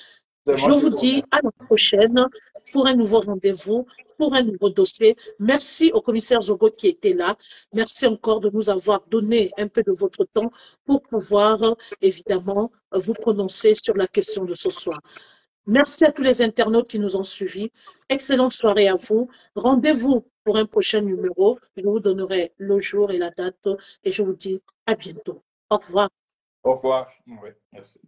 Je vous dis à la prochaine pour un nouveau rendez-vous, pour un nouveau dossier. Merci au commissaire Zogo qui était là. Merci encore de nous avoir donné un peu de votre temps pour pouvoir, évidemment, vous prononcer sur la question de ce soir. Merci à tous les internautes qui nous ont suivis. Excellente soirée à vous. Rendez-vous pour un prochain numéro. Je vous donnerai le jour et la date et je vous dis à bientôt. Au revoir. Au revoir. Oui, merci.